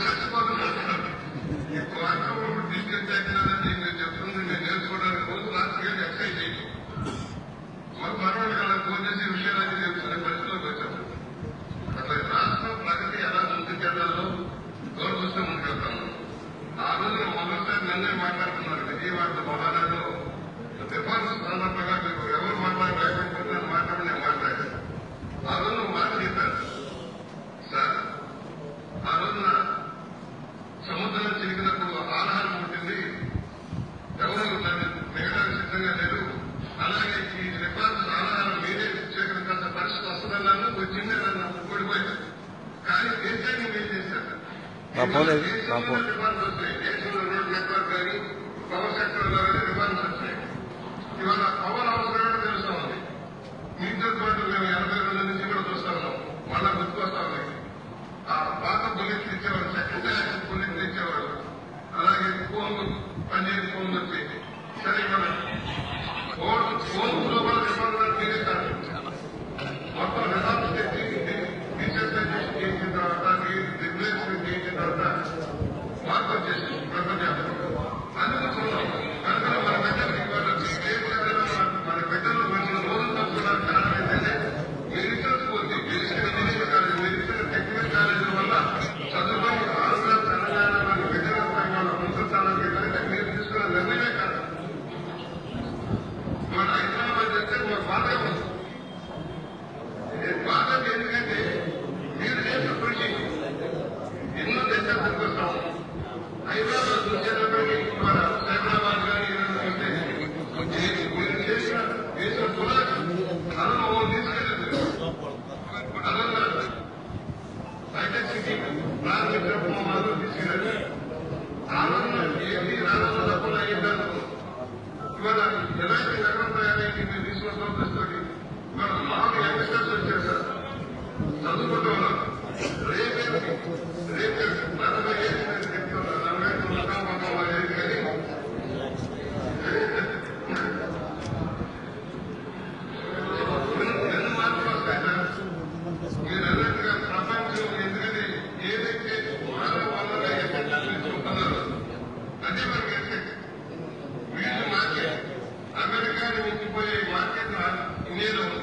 Speaker 5: చచ్చిపోతున్నాను. ఎక్కువ తీసుకెళ్ళానంటే మీరు చెప్తుంది నేను నేర్చుకోవడానికి రోజు రాత్రి ఎక్సైజ్ చేయండి. మాకు మరొకటి అలా ఫోన్ చేసి విషయాలన్నీ తెలుసుకునే పరిస్థితిలోకి వచ్చాము. అట్లా రాష్ట్రం ప్రగతి ఎలా ముందుకెళ్లాలో గౌరవిస్తూ ముందుకెళ్తాము. ఆ రోజున మొదటిసారి నన్నే మాట్లాడుతున్నారు. విజయవాడ మహారాజు రిఫార్మ్స్ సందర్భంగా మీకు ఎవరు మాట్లాడలేకపోతే మాట్లాడి నేను మాట్లాడాను. ఆ రోజు మాట చెప్పాను సార్. ఆ రోజున సముద్రం చిరిగినప్పుడు ఆహారం ఉంటుంది, ఎవరు మిగతాది సిద్ధంగా లేరు. అలాగే ఈ రిఫార్మ్స్ ఆహారం మీరే స్వీకరించాల్సిన పరిస్థితి వస్తుందన్నాను. వచ్చిందే నన్ను ఓడిపోయాను. కానీ దేశాన్ని మీరు చేశారు. రిఫార్మ్స్ వస్తాయి. దేశంలో రోడ్ నెట్వర్క్ కానీ పవర్ సెక్టర్ లో కానీ రిఫార్మ్స్ వస్తాయి. ఇవాళ పవర్ అవసరమేమో తెలుస్తా ఉంది. మీతో పాటు మేము 82 నుంచి కూడా చూస్తా ఉన్నాం. మళ్ళా గుర్తుకొస్తా ఉన్నాయి. ఆ పాత బుల్లెట్లు ఇచ్చేవాళ్ళు, సెకండ్ జనరేషన్ బుల్లెట్లు ఇచ్చేవాళ్ళు. అలాగే ఫోన్లు పనిచేసి ఫోన్లు వచ్చేది. సరే మనం ఫోన్ లోపల రిఫార్మర్ మీరే కాదు, మొత్తం రిఫార్మ్స్ డిజిటలైజేషన్ చేసిన తర్వాత రిప్లేస్మెంట్ చేసిన తర్వాత మార్పు వచ్చేసింది ప్రపంచానికి. అందుకు చూద్దాం. కనుక మన బిడ్డలకి మన బిడ్డలు వచ్చిన రోజులు తప్పుకోవడానికి కారణం ఏంటంటే మీరు ఇచ్చిన స్కూల్కి, మీరు ఇచ్చిన ఇంజనీరింగ్ కాలేజ్, మీరు ఇచ్చిన టెక్నికల్ కాలేజీల వల్ల చదువుకొని ఆంధ్ర తెలంగాణ మన బిడ్డల ముందుతానికి కనుక మీరు తీసుకున్న నిర్ణయమే కాదు. మన హైదరాబాద్ చేస్తే మాకు బాధగా ఉంది. బాధ ఎందుకంటే మీరు చేసిన కృషి ఎన్నో దేశాలు పనికొస్తాం. హైదరాబాద్ చూసేటప్పటికీ మన సైబరాబాద్ కానీ మీరు చేసిన దేశం కూడా అనుభవం తీసుకెళ్ళలేదు. అదన్నా హైటెక్ సిటీ ప్రారంభించడం మాత్రం తీసుకెళ్ళలేదు. ఆ రోజున ఏది రాష్ట్రంలో తప్పకుండా అయ్యిందను ఇవాళ ఎలాంటి నగరం తయారైంది మీరు తీసుకున్న సంస్థతో ఇవాళ మాకు యంగ్స్టర్స్ వచ్చారు సార్, చదువుకుంటూ ఉన్నారు. రేపే 40 ఏళ్ళు చెప్తున్నారు. 40 ఏళ్ళు కానీ ఎన్ని మార్పులు వస్తాయి సార్? మీరు అన్నట్టుగా ప్రపంచం ఎందుకంటే ఏదైతే మానవ వల్ల ఎఫెక్ట్ తీసుకుంటున్నారో అదే మనకి ఎఫెక్ట్. వీళ్ళు మార్కెట్ అమెరికాని మించిపోయే మార్కెట్ ఇండియాలో ఉంది.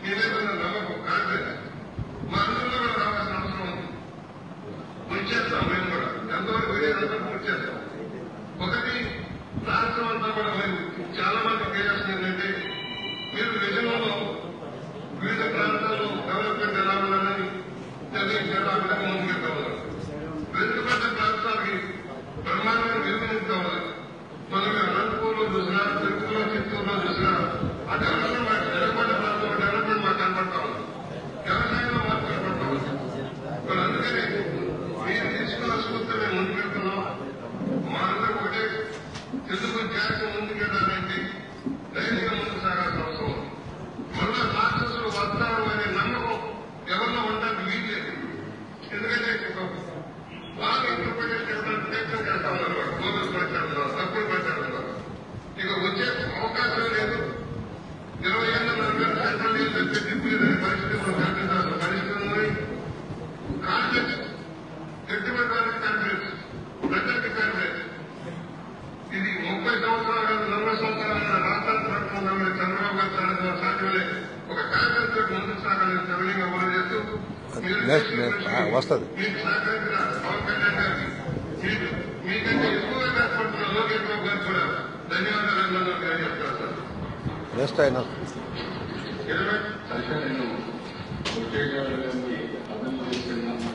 Speaker 5: ఏదైతే నమ్మకం కాన్ఫిడెన్స్ మా అందరిలో కూడా రావాల్సిన అవసరం ఉంది. వచ్చేస్తాం మేము కూడా ఎంతవరకు వీలైనంత పూర్తి చేస్తాం. ఒకటి రాష్ట్రం అంతా కూడా చాలా మంది చేయాల్సింది ఏంటంటే మీరు విజయంలో వివిధ ప్రాంతాల్లో డెవలప్మెంట్ ఎలా ఉండాలని తెలియజేయడం ఆ విధంగా ముందుకెళ్తా ఉన్నారు. వెనుకబడ్డ ప్రాంతాలకి బ్రహ్మాండమైన విలువలు కావాలి. మనం అనంతపూర్లో చూసినా, తిరుపతిలో, చిత్తూరులో చూసినా ఆ డెవలప్మెంట్ వెనుకబడ్డ ప్రాంతంలో డెవలప్మెంట్ మాకు కనపడతా ఉంది. వ్యవసాయంలో మాకు కనపడతా ఉంది. మరి అందుకని మీరు తీసుకున్న స్ఫూర్తి మేము ముందుకెళ్తున్నాం. మా అందరూ ఒకటే తెలుగు జాతి ముందుకెళ్ళాలంటే ధైర్యంగా ముందుకు సాగాల్సిన అవసరం ఉంది. మళ్ళా రాక్షసులు వస్తారు అనే నమ్మకం ఎవరిలో ఉండడానికి వీల్లేదు. ఎందుకంటే బాగా ఇంటర్ప్రిటేషన్ ఇవ్వడానికి ప్రయత్నం చేస్తా ఉన్నారు. గోగులు పట్టాడుతున్నారు, తప్పులు పట్టాడుతున్నారు. ఇక వచ్చే అవకాశం లేదు. 20 ఏళ్ళ సెంట్రల్ నీళ్ళు తెప్పి తిప్పలేదని పరిస్థితి మనం కల్పించాల్సిన పరిస్థితి ఉంది. కాన్ఫిడెన్స్ ఎటువంటి కాన్ఫిడెన్స్ ప్రజలకి కాన్ఫిడెన్స్ ఇది 30 సంవత్సరాలు కాదు 40 సంవత్సరాల రాష్ట్రాన్ని నడుపుకుందామని చంద్రబాబు గారు సాధ్యమే ఒక కాన్ఫిడెన్స్ తోటి ముందుకు సాగాలని సరళంగా అమలు చేస్తూ
Speaker 1: వస్తుంది.
Speaker 5: మీకు సహకరించిన పవన్ కళ్యాణ్ గారికి మీకంటే ఎక్కువగా కష్టపడుతున్న లోకేష్ బాబు గారికి కూడా ధన్యవాదాలు తెలియజేస్తారు సార్.
Speaker 1: నెక్స్ట్ అయినా
Speaker 6: నేను ఉద్యోగాలన్నీ అభివృద్ధి చేస్తున్నాను.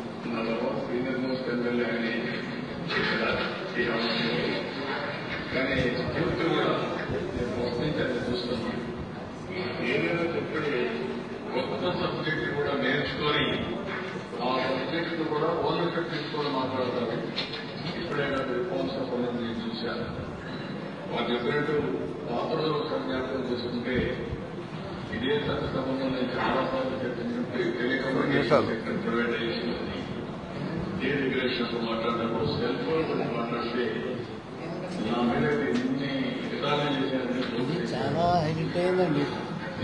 Speaker 6: సీనియర్ మోస్ట్ ఎమ్మెల్యే అని కానీ చెప్తూ కూడా నేను ప్రశ్నించాలని చూస్తున్నాను. ఏదైనా చెప్పి కొత్త సబ్జెక్ట్ కూడా నేర్చుకొని ఆ సబ్జెక్ట్ కూడా ఓనర్షిప్ తీసుకొని మాట్లాడతారు. ఇప్పుడే రిఫార్మ్స్ సంబంధించి నేను చూశాను. వాళ్ళు చెప్పినట్టు పాత్రలో సంజ్ఞాపనం చేసుకుంటే ఇదే చట్ట సంబంధం నేను చాలాసార్లు చెప్పినట్టు టెలికమ్యూనికేషన్ సెక్టర్ ప్రైవేటైజేషన్ ఉంది. డీరెగ్యులేషన్ మాట్లాడినప్పుడు సెల్ ఫోన్ గురించి మాట్లాడితే నా మీద ఎన్ని విధానం చేశారని
Speaker 4: చాలా హైలైట్ అయిందండి.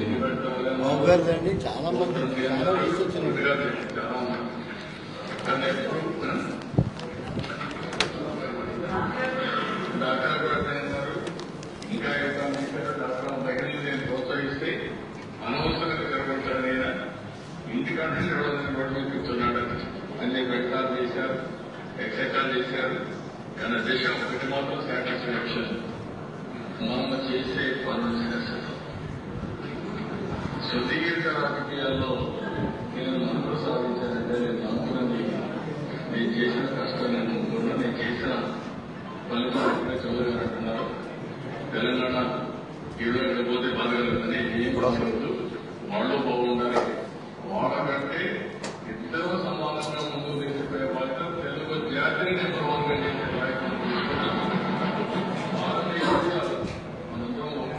Speaker 6: ఎన్ని పెట్టాలి
Speaker 4: బాగుగారిదండి. చాలా మంది చాలా వయసు వచ్చింది.
Speaker 6: చాలా కానీ డాక్టర్ కూడా అన్నారు. ఇంకా డాక్టర్ దగ్గర నేను ప్రోత్సహిస్తే అనవసరంగా జరగబడతాడని ఇంటికంటే గొడవలు కూర్చున్నాడు. అన్ని ప్రకటనలు చేశారు, ఎక్సెక్టాలు చేశారు. కానీ దేశం ఒకటి మాత్రం సాటిస్ఫాక్షన్ మనం చేసే పనులు చేస్తారు. సుదీర్ఘ రాజకీయాల్లో నేను నమ్మకం సాధించానంటే నేను నమ్ముకున్నది నేను చేసిన కష్టం నేను నమ్ముకున్నా. నేను చేసిన ఫలితాలు ఇప్పుడే చౌదరి గారు అంటున్నారు. తెలంగాణ ఈరోజు పోతే బాధగలదని ఏం కూడా ఉండదు. వాళ్ళు బాగుండాలి. వాళ్ళకంటే ఇద్దరు సమానంగా ముందుకు తీసుకుపోయే బాధ్యత తెలుగు జాతిని నెంబర్ 1గా చేసే ప్రయత్నం తీసుకున్నాను. మనందరం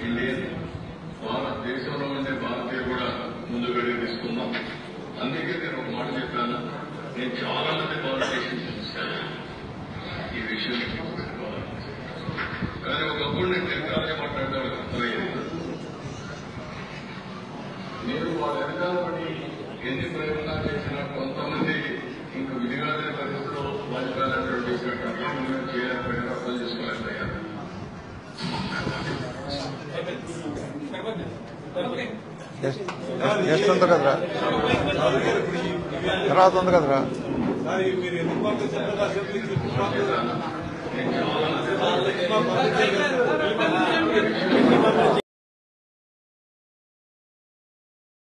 Speaker 6: ఇండియన్ భారతదేశంలో ఉండే భారతీయులు కూడా ముందుకు తీసుకున్నాం. అందుకే నేను ఒక మాట చెప్పాను. నేను చాలా మంది పాలిటిషియన్స్ చూశాను ఈ విషయం. కానీ ఒకప్పుడు నేను టెక్నాలజీ మాట్లాడితే వాళ్ళకి అర్థమయ్యేది. నేను వాళ్ళ వెనకాల పడి ఎన్ని ప్రయత్నాలు చేసినా కొంతమంది ఇంక విధిగానే పరిస్థితుల్లో రాజకీయాలు చేసినట్టు చేయలేకపోయారు, అర్థం చేసుకోలేకపోయారు.
Speaker 1: నెక్స్ట్ ఉంది కదరా, తర్వాత ఉంది కదరా.
Speaker 2: మీరు ఎందుకు పంపించారు?
Speaker 6: నేను చాలా